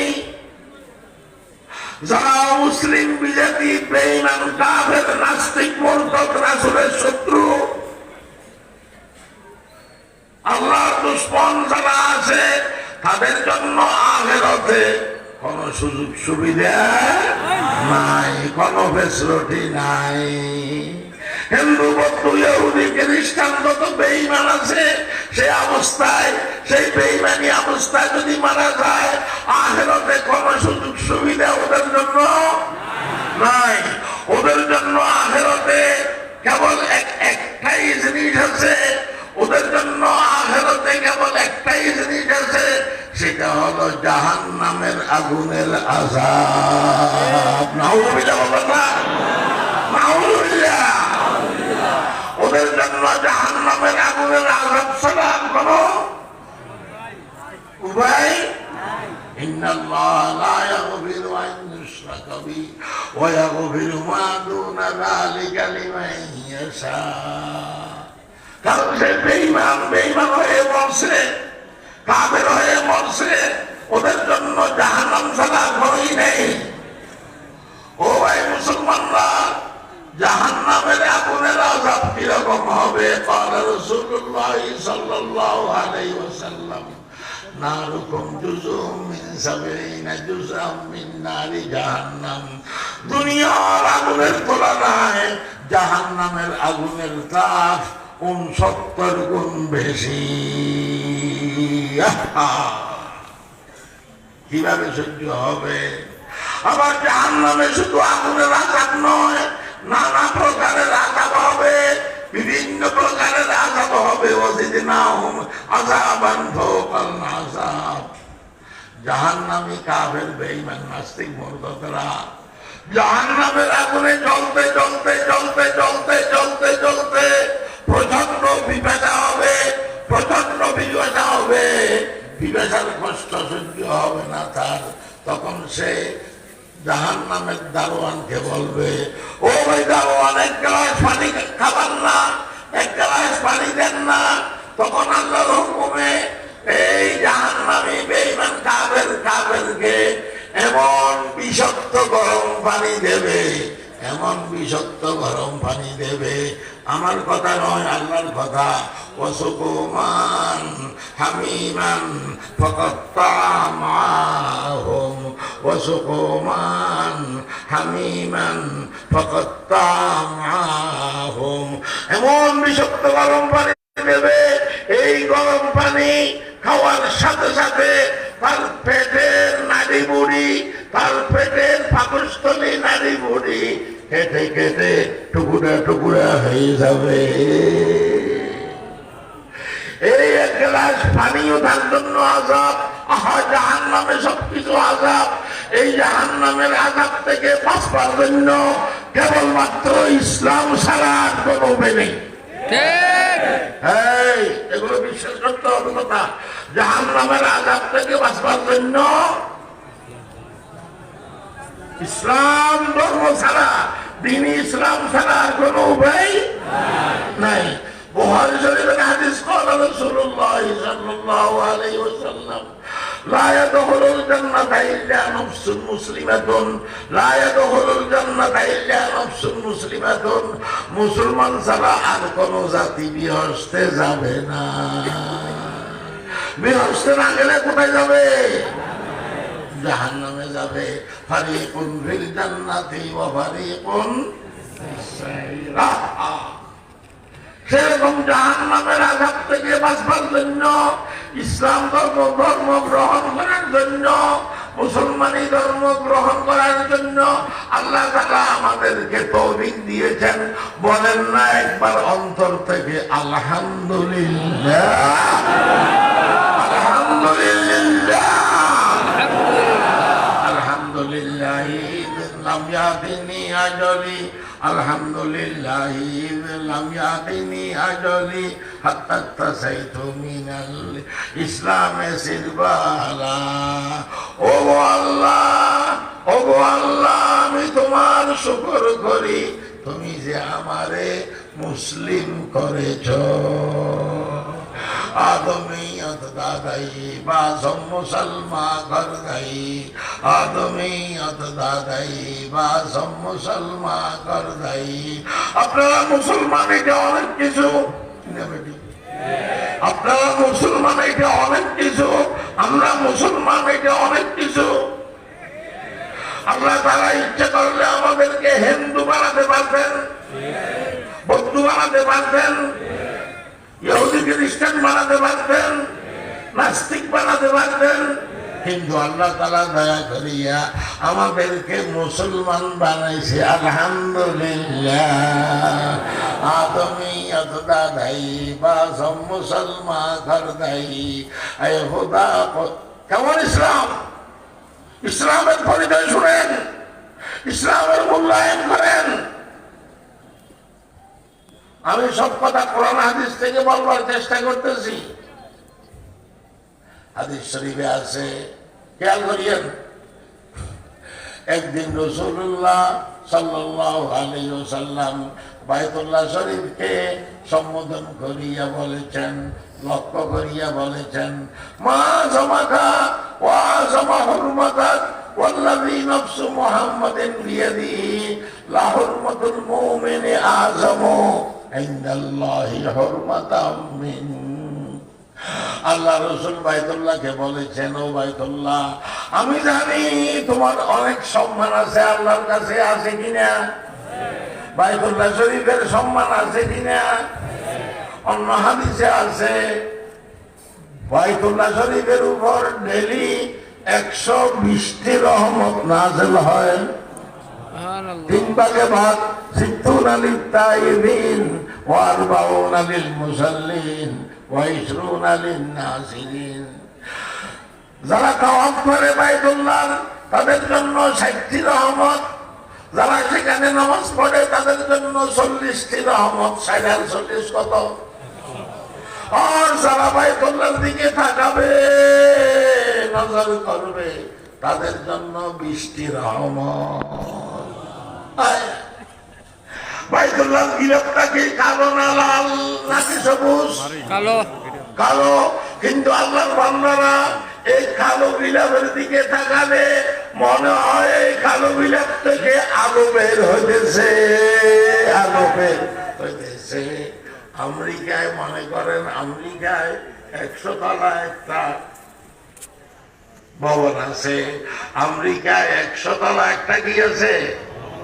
যারা মুসলিম বিজাতি, বেঈমান, কাফের, নাস্তিক, মুরতাদ, রাসূলের শত্রু, আল্লাহর দুশমন যারা আছে, তাদের জন্য আখিরাতে কোন সুযোগ সুবিধা নাই, কোন ফেসিলিটি নাই। হিন্দু, বৌদ্ধ, ইহুদি, খ্রিস্টান যত বেঈমান আছে, সেই অবস্থায়, সেই বেঈমানি অবস্থায় যদি মারা যায়, আখিরাতে কোন সুযোগ সুবিধা ওদের জন্য নাই। ওদের জন্য আখিরাতে কেবল একটাই জিনিস আছে, ওদের জন্য আখিরাতে কেবল একটাই জিনিস আছে, সেটা হলো জাহান্নামের আগুনের আযাব। নাউযুবিল্লাহ বলবেন না? নাউযুবিল্লাহ। ওদের জন্য জাহান্নামের আগুনের আযাব ছাড়া কোনো উপায় নাই। ইন্নাল্লাহা লা ইয়াগফিরু আন ইউশরাকা বিহি ওয়া ইয়াগফিরু মা দুনা যালিকা লিমান ইয়াশা। কারণ সে বেঈমান, বেঈমান হয়ে মরছে, কাফের হয়ে মরছে, ওদের জন্য জাহান্নাম ছাড়া কোনোই নেই। ও ভাই মুসলমানরা, জাহান্নামের আগুনের আযাব কিরকম হবে? قال رسول الله صلى الله عليه وسلم নারুকুম জুজুম মিন 70 জুজআম মিন নারি জাহান্নাম। দুনিয়ার আগুনের তুলনায় জাহান্নামের আগুনের তাপ 69 গুণ বেশি। কিভাবে সহ্য হবে? আবার জাহান্নামে শুধু আগুনের আযাব নয়, নানা প্রকারের আযাব হবে, বিভিন্ন প্রকারের আযাব হবে। ওয়াজিদনাহুম আযাবান ফাওকাল আযাব। জাহান্নামী, কাফের, বেঈমান, নাস্তিক, মুরতাদরা জাহান্নামের আগুনে জ্বলতে জ্বলতে জ্বলতে জ্বলতে জ্বলতে জ্বলতে প্রচন্ড পিপাসা হবে, প্রচন্ড পিপাসা হবে। পিপাসার কষ্ট সহ্য হবে না তার। তখন সে জাহান্নামের দারোয়ানকে বলবে, ও ভাই দারোয়ান, 1 গ্লাস পানি খাবার না, 1 গ্লাস পানি দেন না। তখন আল্লাহর হুকুমে এই জাহান্নামী, বেঈমান, কাফেরকে এমন বিষাক্ত গরম পানি দেবে, এমন বিষাক্ত গরম পানি দেবে। আমার কথা নয়, আল্লাহর কথা। ওয়াসুকুমান হামিমান ফাকাত্তা মাহুম, ওয়াসুকুমান হামিমান ফাকাত্তা মাহুম। এমন বিষাক্ত গরম পানি দেবে, এই গরম পানি খাওয়ার সাথে সাথে তার পেটের নাড়ি বুড়ি, তার পেটের পাকস্থলী নাড়ি বুড়ি কেটে কেটে টুকুরা টুকুরা হয়ে যাবে। এই এক গ্লাস পানিও তার জন্য আযাব। জাহান্নামে সবকিছু আযাব। এই জাহান্নামের আযাব থেকে বাঁচবার জন্য কেবলমাত্র ইসলাম ছাড়া আর কোনো উপায় নেই। এগুলো বিশ্বাস করতে হবে কথা। জাহান্নামের আযাব থেকে বাঁচবার জন্য ইসলাম ধর্ম ছাড়া, দ্বীন ইসলাম ছাড়া আর কোনো উপায় নাই। বুখারী শরীফের হাদিস قال رسول الله صلى الله عليه وسلم لا يدخل الجنة إلا نفس مسلمة لا يدخل الجنة إلا نفس مسلمة মুসলমান ছাড়া আর কোন জাতি বিহস্তে যাবে না। বিহস্তে না গেলে কোথায় যাবে? জাহান্নামে যাবে। ফারিকুন ফিল জান্নাতি ওয়া ফারিকুন ফিস সাইর। সেরকম জাহান্নামের আযাব থেকে বাঁচবার জন্য, ইসলাম ধর্ম গ্রহণ করার জন্য, মুসলমানি ধর্ম গ্রহণ করার জন্য আল্লাহ তাআলা আমাদেরকে তৌফিক দিয়েছেন। বলেন না একবার অন্তর থেকে আলহামদুলিল্লাহ, আলহামদুলিল্লাহ, আলহামদুলিল্লাহ লাম ইয়াতিনি আজলি, আলহামদুলিল্লাহ লাম ইয়াতিনি আজলি হাত্তা তাসাইতু মিনাল ইসলামে সিরবালা। ও আল্লাহ, ও আল্লাহ, আমি তোমার শুকর করি তুমি যে আমারে মুসলিম করেছো। आदमियत दादाई बासम मुसलमा कर गई, आदमियत दादाई बासम मुसलमा कर गई। আপনারা মুসলমান এটা অনেক কিছু, আপনারা মুসলমান এটা অনেক কিছু, আমরা মুসলমান এটা অনেক কিছু। আল্লাহ তাআলা ইচ্ছা করলে আমাদেরকে হিন্দু বানাতে পারতেন, বৌদ্ধ বানাতে পারতেন, ইহুদি খ্রিস্টান বানাতে পারতেন, নাস্তিক বানাতে পারতেন, কিন্তু আল্লাহ তাআলা দয়া করিয়া আমাদেরকে মুসলমান বানাইছে। আলহামদুলিল্লাহ। আদমিয়ত দাদাই বাসম মুসলমা কর দাই। এ খোদা, কেমন ইসলাম? ইসলামের পরিচয় শুনেন, ইসলামের মূল্যায়ন করেন। আমি সব কথা কোরআন হাদিস থেকে বলবার চেষ্টা করতেছি। হাদিস শরীফে আছে, খেয়াল করিয়েন। একদিন রাসূলুল্লাহ সাল্লাল্লাহু আলাইহি ওয়াসাল্লাম বাইতুল্লাহ শরীফকে সম্বোধন করিয়া বলেছেন, লক্ষ্য করিয়া বলেছেন, মা জামাকা ওয়া জামা হুরমাতাক ওয়াল্লাযী নাফসু মুহাম্মাদিন বিয়াদিহি লা হুরমাতুল মুমিনি আযামু ইনদাল্লাহি হুরমাতাম মিন। আল্লাহ রাসূল বাইতুল্লাহকে বলেছেন, ও বাইতুল্লাহ, আমি জানি তোমার অনেক সম্মান আছে আল্লাহর কাছে, আছে কিনা? বাইতুল্লাহ শরীফের সম্মান আছে কিনা? অন্য হাদিসে আছে বাইতুল্লাহ শরীফের উপর ডেইলি 120টি রহমত নাযিল হয়। 3 ভাগে ভাগ, 60 লিল তাইবিন ওয়া 40 লিল মুসাল্লিন ওয়া 20 লিন নাসিরিন। যারা তাওয়াফ করে বাইতুল্লাহ তাদের জন্য 60টি রহমত, যারা সেখানে নামাজ পড়ে তাদের জন্য 40টি রহমত। 60 আর 40 কত? আর যারা বাইতুল্লাহর দিকে তাকাবে, নজর করবে, তাদের জন্য 20টি রহমত। বাইতুল্লাহ গিলাফটা কি কালো না লাল নাকি সবুজ? কালো। কালো। কিন্তু আল্লাহর বান্দারা এই কালো গিলাফের দিকে তাকালে মনে হয় এই কালো গিলাফ থেকে আলো বের হইতেছে, আলো বের হইতেছে। আমেরিকায় মনে করেন, আমেরিকায় 100 তলা একটা ভবন আছে। আমেরিকায় 100 তলা একটা কি আছে?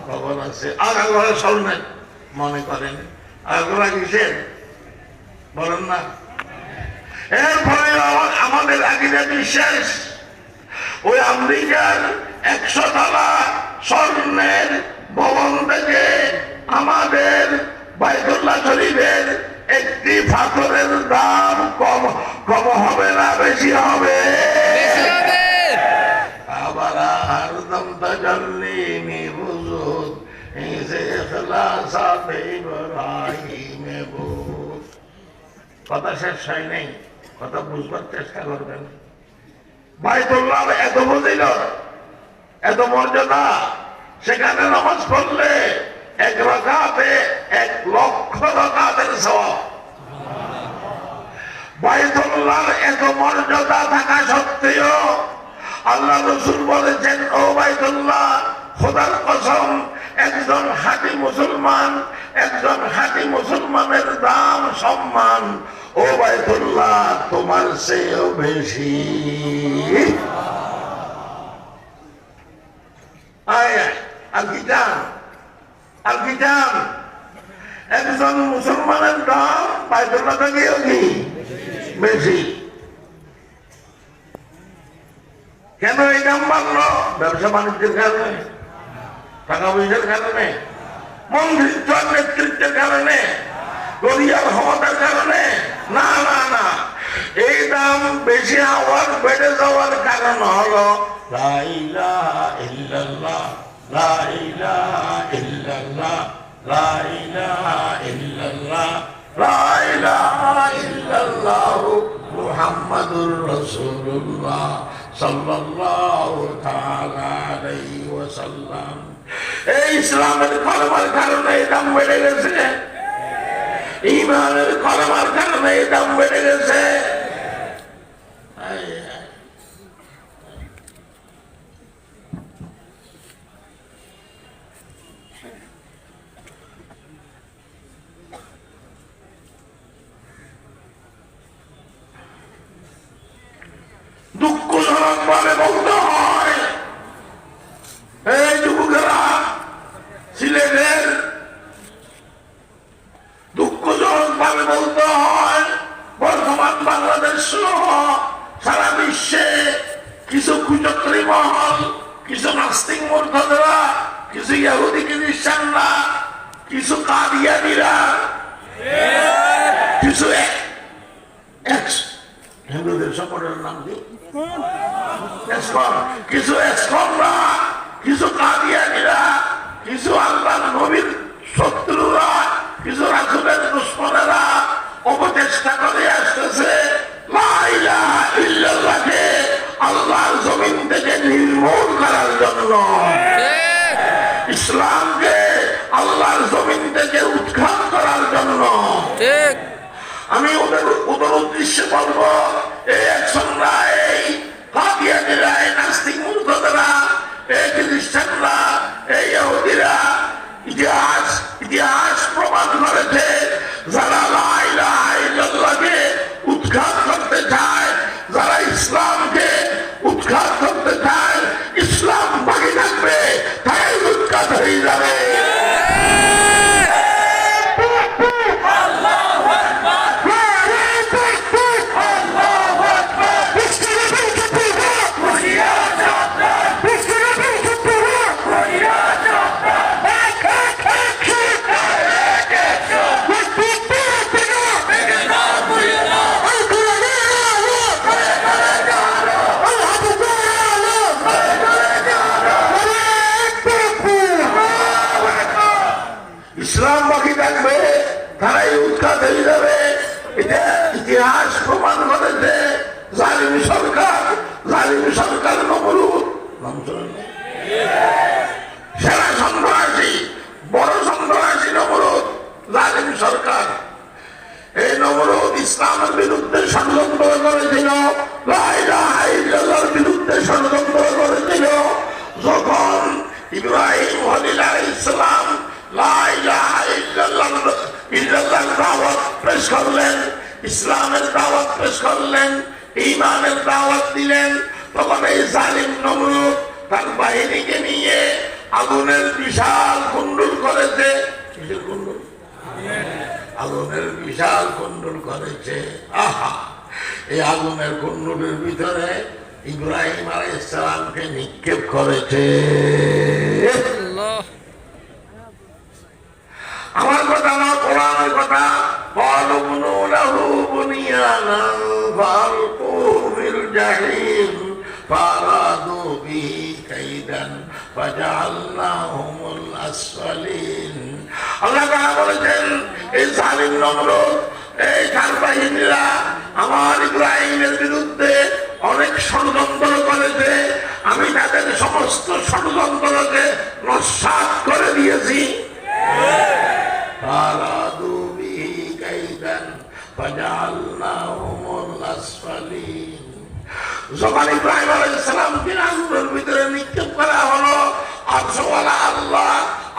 ভবন আছে। আগাগোড়া চলবেন মনে করেন, আগাগোড়া কিসের বলেন না? এরপরে আমাদের আকীদা বিশ্বাস ওই আমেরিকার 100 তলা স্বর্ণের ভবন থেকে আমাদের বাইতুল্লাহ শরীফের একটি পাথরের দাম কম কম হবে না বেশি হবে? আবার হরদম তাজাল্লিনি বুজুদ ইসে ইখলাসাত ইব্রাহিমে বুদ। কথা শেষ হয় নাই, কথা বুঝবার চেষ্টা করবেন। বাইতুল্লাহ এত ফজিলত, এত মর্যাদা, সেখানে নামাজ পড়লে 1 রাকাতে 1 লক্ষ রাকাতের সওয়াব। বাইতুল্লাহর এত মর্যাদা থাকা সত্ত্বেও আল্লাহ রাসূল বলেছেন, ও বাইতুল্লাহ, খোদার কসম, একজন খাঁটি মুসলমান, একজন খাঁটি মুসলমানের দাম সম্মান ও বাইতুল্লাহ তোমার চেয়েও বেশি। আর কি চান? আর কি চান? একজন মুসলমানের দাম বাইতুল্লাহ থেকেও কি বেশি। কেন এই দাম বাড়লো? ব্যবসা বাণিজ্যের কারণে, টাকা পয়সার কারণে, মন্ত্রিত্ব নেতৃত্বের কারণে, গরিয়ার ক্ষমতার কারণে? না না না, এই দাম বেশি হওয়ার, বেড়ে যাওয়ার কারণ হলো লা ইলাহা ইল্লাল্লাহ, লা ইলাহা ইল্লাল্লাহ, লা ইলাহা ইল্লাল্লাহ, লা ইলাহা ইল্লাল্লাহ মুহাম্মাদুর রাসূলুল্লাহ সাল্লাল্লাহু তাআলা আলাইহি ওয়াসাল্লাম। এই ইসলামের কলমার কারণে এই দাম বেড়ে গেছে, ঈমানের কলমার কারণে এই দাম বেড়ে গেছে। দুঃখজনক ভাবে বলতে হয়, এই যুবকেরা, সিলেটের দুঃখজনক ভাবে বলতে হয়, বর্তমান বাংলাদেশ সহ সারা বিশ্বে কিছু কুচক্রী মহল, কিছু নাস্তিক মুরতাদরা, কিছু ইহুদি খ্রিস্টানরা, কিছু কাদিয়ানীরা, কিছু হিন্দুদের সংগঠনের নাম কি, কিছু এসকমরা, কিছু কাদিয়ানীরা, কিছু আল্লাহ নবীর শত্রুরা, কিছু রাসূলের দুশমনেরা অপচেষ্টা করে আসতেছে লা ইলাহা ইল্লাল্লাহকে আল্লাহর জমিন থেকে নির্মূল করার জন্য, ইসলামকে আল্লাহর জমিন থেকে উৎখাত করার জন্য। আমি ওদের উদ্দেশ্যে বলবো, এই একশনরা, এই কাদিয়ানীরা, এই নাস্তিক মুরতাদরা, এই খ্রিস্টানরা, এই ইহুদিরা, ইতিহাস প্রমাণ করেছে, যারা লা ইলাহা ইল্লাল্লাহকে উৎখাত করতে চায়, যারা ইসলামকে উৎখাত করতে চায়, ইসলাম বাকি থাকবে, তাই উৎখাত হয়ে যাবে। ইসলাম বাকি থাকবে, তারাই উৎখাত হয়ে যাবে। এটা ইতিহাস প্রমাণ করেছে। জালিম সরকার নমরুদ, সেরা সন্ত্রাসী, বড় সন্ত্রাসী নমরুদ, জালিম সরকার। এই নমরুদ ইসলামের বিরুদ্ধে ষড়যন্ত্র করেছিল, লা ইলাহা ইল্লাল্লাহর বিরুদ্ধে ষড়যন্ত্র করেছিল। যখন ইব্রাহিম আলাইহিস সালাম লা ইলাহা ইল্লাল্লাহর দাওয়াত পেশ করলেন, ইসলামের দাওয়াত পেশ করলেন, ঈমানের দাওয়াত দিলেন, তখন এই জালিম নমরুদ তার বাহিনীকে নিয়ে আগুনের বিশাল কুণ্ডুল করেছে। কিসের কুণ্ডুল? আগুনের বিশাল কুণ্ডুল করেছে। আহা, এই আগুনের কুণ্ডুলের ভিতরে ইব্রাহিম আলাইহিস সালামকে নিক্ষেপ করেছে। আমার কথা না, কোরআনের কথা। ফালবনু লাহু বুনিয়ানান ফালকু ফিল জাহিম ফারাদু বিহি কাইদান ফাজআলনাহুমুল আসফালিন। আল্লাহ তাআলা বলেছেন, এই জালিম নমরুদ, এই কারবাহিনীরা আমার ইব্রাহিমের বিরুদ্ধে অনেক ষড়যন্ত্র করেছে। আমি তাদের সমস্ত ষড়যন্ত্রকে নস্যাৎ করে দিয়েছি। فأرادوا به كيدا فجعلناهم الأسفلين। যখন ইব্রাহিম আলাইহিস সালামকে আগুনের ভিতরে নিক্ষেপ করা হলো, আরশওয়ালা আল্লাহ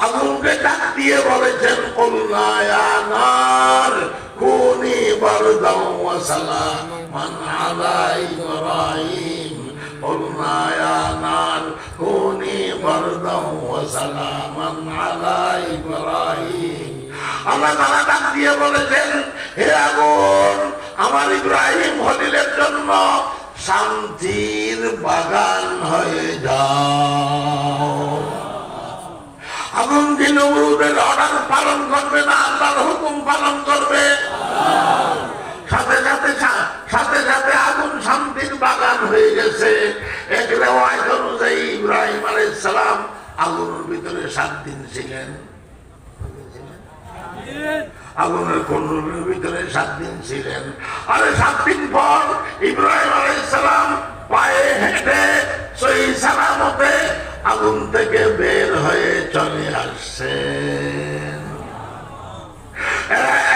আগুনকে ডাক দিয়ে বলেছেন, কুলনা ইয়া নার কুনি বারদাও ওয়া সালামান আলা ইব্রাহিম। কুলনা ইয়া নার কুনি বারদাও ওয়া সালামান আলা ইব্রাহিম। আল্লাহ তাআলা ডাক দিয়ে বলেছেন, হে আগুন, আমার ইব্রাহিম খলিলের জন্য শান্তির বাগান হয়ে যাও। আগুন কি নমরুদের অর্ডার পালন করবে না আল্লাহর হুকুম পালন করবে? সাথে সাথে আগুন শান্তির বাগান হয়ে গেছে। এক রিওয়ায়াত অনুযায়ী ইব্রাহিম আলাইহিস সালাম আগুনের ভিতরে 7 দিন ছিলেন। আগুনের কুণ্ডলের ভিতরে 7 দিন ছিলেন। আর 7 দিন পর ইব্রাহিম আলাইহিস সালাম পায়ে হেঁটে সহি সালামতে আগুন থেকে বের হয়ে চলে আসছেন।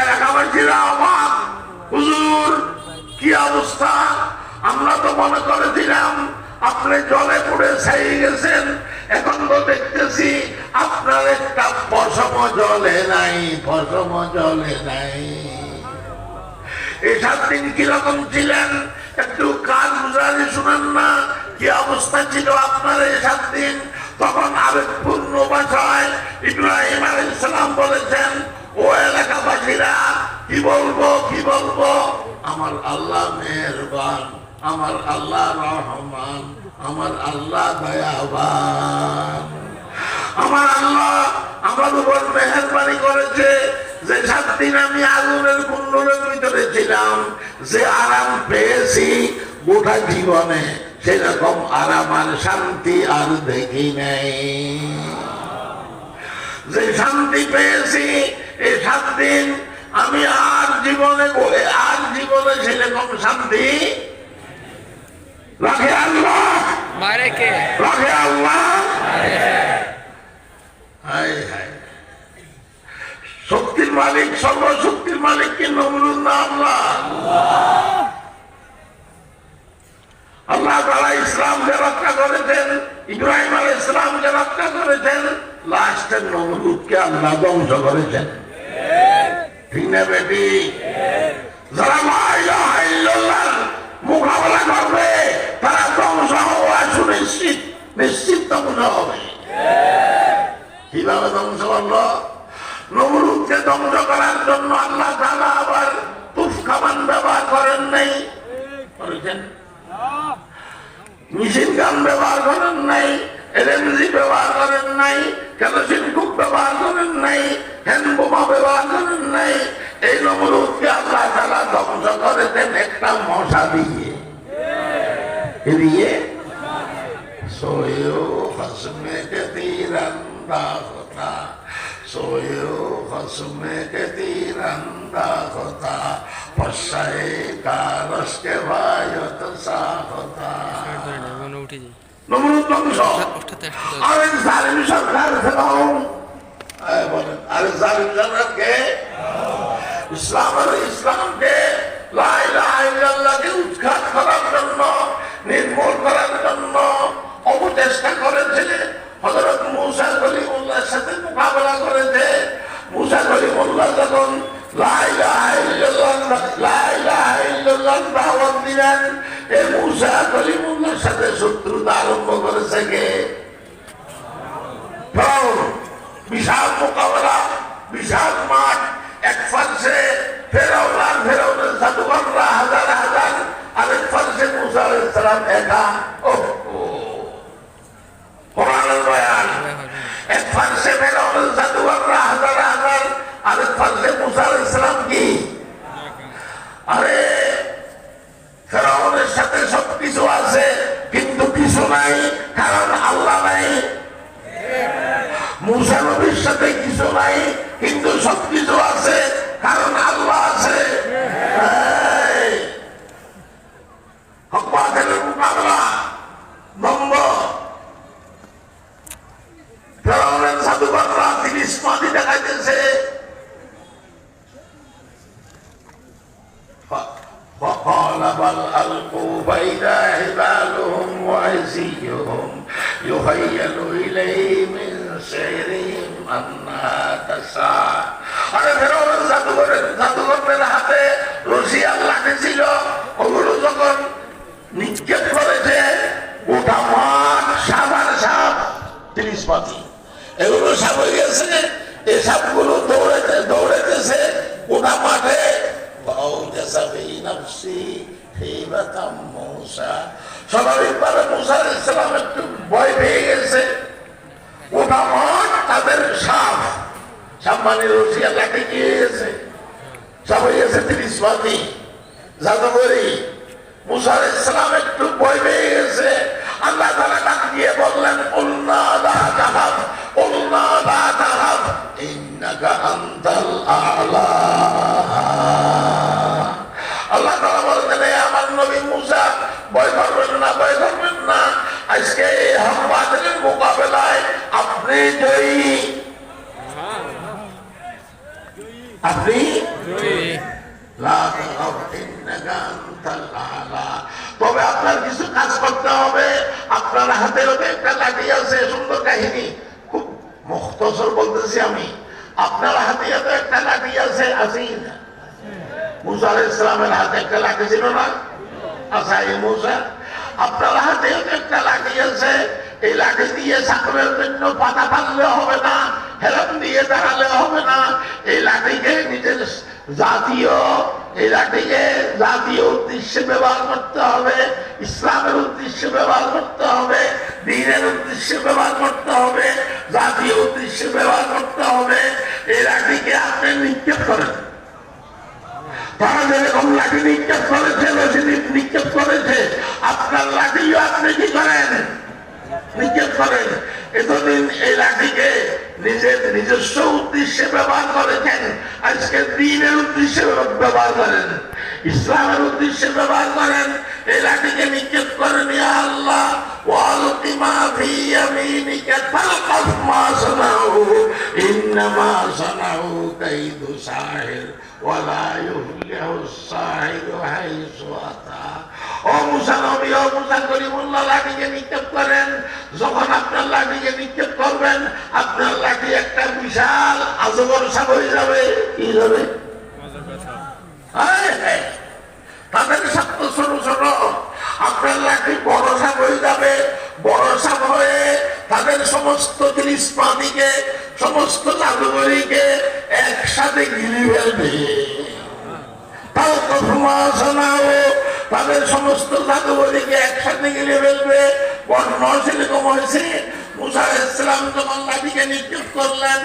এলাকাবাসীরা অবাক, হুজুর কি অবস্থা? আমরা তো মনে করেছিলাম আপনি জলে পড়ে ছাই গেছেন, এখন তো দেখতেছি আপনার একটা পশম জলে নাই, পশম জলে নাই। এই 7 দিন কিরকম ছিলেন একটু কাজ গুজারি শুনেন না, কি অবস্থা ছিল আপনার এই 7 দিন? তখন আবেগপূর্ণ ভাষায় ইব্রাহিম আলাইহিস সালাম বলেছেন, ও এলাকাবাসীরা, কি বলবো, আমার আল্লাহ মেহেরবান, আমার আল্লাহ রহমান, আমার আল্লাহ দয়াবান। আমার আল্লাহ আমার উপর মেহেরবানি করেছে যে 7 দিন আমি আগুনের কুণ্ডলের ভিতরে ছিলাম। যে আরাম পেয়েছি গোটা জীবনে, সেরকম আরাম আর শান্তি আর দেখি নাই। যে শান্তি পেয়েছি এই 7 দিন আমি আর জীবনে সেরকম শান্তি রাখে আল্লাহ, রাখে আল্লাহ। শক্তির মালিক, সর্বশক্তির মালিক কি নমরুদ না আল্লাহ? আল্লাহ তাআলা ইসলামকে রক্ষা করেছেন, ইব্রাহিম আলাইহিস সালামকে রক্ষা করেছেন, লাস্টে নমরুদকে আল্লাহ ধ্বংস করেছেন। ঠিক না বেটি? যারা লা ইলাহা ইল্লাল্লাহর মোকাবেলা করবে তারা ধ্বংস হওয়া নিশ্চিত ধ্বংস হবে। কিভাবে ধ্বংস করলো? নমরুদকে ধ্বংস করার জন্য আল্লাহ তাআলা আবার তুফ কামান ব্যবহার করেন নাই, করেছেন? মেশিন গান ব্যবহার করেন নাই, এলএমজি ব্যবহার করেন নাই, কেরোসিন কূপ ব্যবহার করেন নাই, হ্যান্ড বোমা ব্যবহার করেন নাই। এই নমরুদকে আল্লাহ তাআলা ধ্বংস করেছেন একটা মশা দিয়ে। সোয়ো খসমে কাসীরান দাখতা, সোয়ো খসমে কাসীরান দাখতা, ফসায়ে কারসকে ভায়ত সাখতা। নমরুদ ধ্বংস। আরে জালিম সরকার ফেরাউন, বলেন, আরে জালিম সরকারকে ইসলামকে লা ইলাহা ইল্লাল্লাহকে উৎখাত করার জন্য, নির্মূল করার জন্য অপচেষ্টা করেছে। হযরত মূসা কলিমুল্লাহর সাথে মোকাবেলা করেছে। মূসা কলিমুল্লাহ যখন লা ইলাহা ইল্লাল্লাহ দাওয়াত দিলেন, এই মূসা কলিমুল্লাহর সাথে শত্রুতা আরম্ভ করেছে কে? ফেরাউন। বিশাল মোকাবেলা, বিশাল মাঠ, এক পাশে ফেরাউন আর ফেরাউনের জাদুকররা হাজার হাজার, আরেক পাশে মূসা আলাইহিস সালাম একা কোরআনের বয়ান এক পাশে ফেরাউনের জাদুঘররা হাজার হাজার আরেক পাশে মুসা আলাইহিস সালাম কি আরে ফেরাউনের সাথে সবকিছু আছে কিন্তু কিছু নাই কারণ আল্লাহ নাই মুসা নবীর সাথে কিছু নাই কিন্তু সবকিছু আছে কারণ আল্লাহ আছে হক বাতিলের মোকাবেলা দ্বন্দ্ব ফেরাউনের জাদুঘররা 30 মাটি দেখাইতেছে فقال بل ألقوا فإذا حبالهم وعصيهم يخيل إليه من سحرهم أنها تسعى আরে ফেরাউনের জাদুঘরের হাতে রশি আল্লাহ ছিল ওগুলো যখন নিক্ষেপ করেছে ওটা মাঠ সাবার সাপ 30 মাটি এগুলো সাপ হয়ে গেছে এই সাপগুলো দৌড়াইতেছে ওটা মাঠে স্বাভাবিকভাবে মুসা আলাইহিস সালাম একটু ভয় পেয়ে গেছে ওটা মাঠ তাদের সাপ মানে রশিয়া লাঠি গিয়ে গেছে সব হয়ে গেছে 30 মাটি জাদুঘরি মুসা আলাইহিস সালাম একটু ভয় পেয়ে গেছে আল্লাহ তাআলা ডাক দিয়ে বললেন উল্লা লা তাহাব উল্লা লা তাহাব ইন্নাকা আনতাল আ'লা আল্লাহ তাআলা বললেন আমার নবী মুসা ভয় করবেন না আজকে এই হক বাতিলের মোকাবেলায় আপনি জয়ী আপনি তবে আপনার কিছু কাজ করতে হবে আপনার হাতে একটা লাঠি আছে সুন্দর কাহিনী খুব মুখতসর বলতেছি আমি আপনার হাতে একটা লাঠি আছে না মুসা আলাইহিস সালামের হাতে একটা লাঠি ছিল না আচ্ছা এই মুসা আপনার হাতে একটা লাঠি আছে এই লাঠি দিয়ে সাকরের জন্য পাতা ফাললে হবে না হেলাম দিয়ে দাঁড়ালে হবে না এই লাঠিকে নিজের জাতীয় উদ্দেশ্যে ব্যবহার করতে হবে ইসলামের উদ্দেশ্যে ব্যবহার করতে হবে দ্বীনের উদ্দেশ্যে ব্যবহার করতে হবে জাতীয় উদ্দেশ্যে ব্যবহার করতে হবে এই লাঠিকে আপনি নিক্ষেপ করেন তারা যেরকম লাঠি নিক্ষেপ করেছে নিক্ষেপ করেছে আপনার লাঠিও আপনি কি করেন নিক্ষেপ করেন এতদিন এই লাঠিকে নিজস্ব উদ্দেশ্যে ব্যবহার করেছেন আজকে দ্বীনের উদ্দেশ্যে ব্যবহার করেন ইসলামের উদ্দেশ্যে ব্যবহার করেন এই লাঠিকে নিক্ষেপ করেন ইয়া আল্লাহ ওয়ালকি মা ফি ইয়ামিনিকা তালকাফ মা সানাউ ইন্নামা সানাউ কাইদু সাহির ওয়ালা ইউফলিহু সাহিরু হাইসু আতা ও মুসা নবী ও মুসা কলিমুল্লাহ লাঠিকে নিক্ষেপ করেন যখন আপনার লাঠিকে নিক্ষেপ করবেন আপনার লাঠি একটা বিশাল আজগর সাপ হয়ে যাবে কি হবে তাদের সাপ তো ছোট ছোট আপনার লাঠি বড় সাপ হয়ে যাবে বড় সাপ হয়ে তাদের সমস্ত 30 পানিকে সমস্ত জাদুঘরিকে একসাথে ঘিরে ফেলবে তাও তাদের সমস্ত জাদুঘরিকে একসাথে ঘিরে ফেলবে বর্ণ সেরকম হয়েছে মুসা আলাইহিস সালাম যখন লাঠিকে নিক্ষেপ করলেন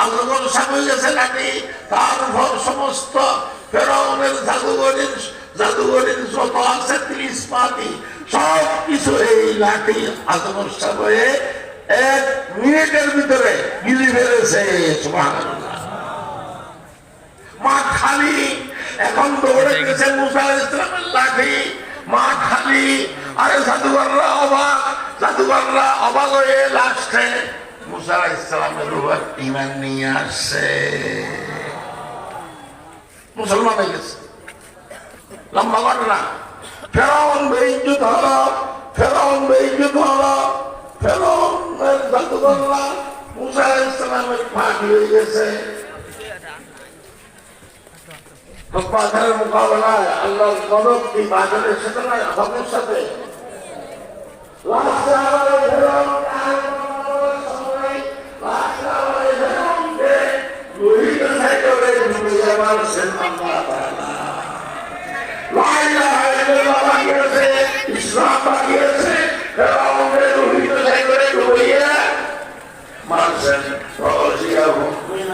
আজগর সাপ হয়ে গেছে লাঠি তারপর সমস্ত ফেরাউনের জাদুঘরের যত আছে 30 পাতি সব কিছু এই লাঠি আজগর সাপ হয়ে 1 মিনিটের ভিতরে গিলে ফেলেছে সুবহানাল্লাহ মাঠ খালি এখন দৌড়ে গেছে মুসা আলাইহিস সালামের লাঠি মাঠ খালি আরে জাদুঘররা অবাক হয়ে লাস্টে মুসা আলাইহিস সালামের উপর ঈমান নিয়ে আসছে মুসলমান হয়ে গেছে লম্বা ঘটনা ফেরাউন বেইজ্জত হলো ফেরাউনের জাদুঘররা মুসা আলাইহিস সালামের ফাঁকি হয়ে গেছে বাজারের মোকাবেলায় আল্লাহর গজব কি বাজারের সাথে না হকের সাথে লা ইলাহা ইল্লাল্লাহ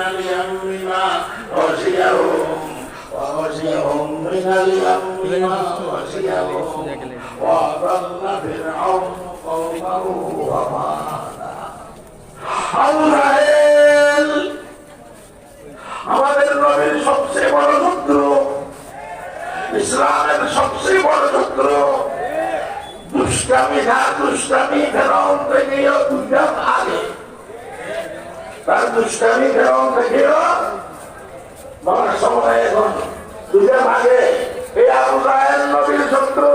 اليم ما غشيهم وغشيهم من اليم ما غشيهم وأضل فرعون قومه وما আল্লাহের আমাদের নবীর সবচেয়ে বড় শত্রু, ইসলামের সবচেয়ে বড় শত্রু। দুষ্টামি ফেরাউন থেকেও দুইটা আগে, তার দুষ্টামি ফেরাউন থেকেও বলার সময় এখন দুইটা ভাগে। এই আবু জাহেল নবীর শত্রু,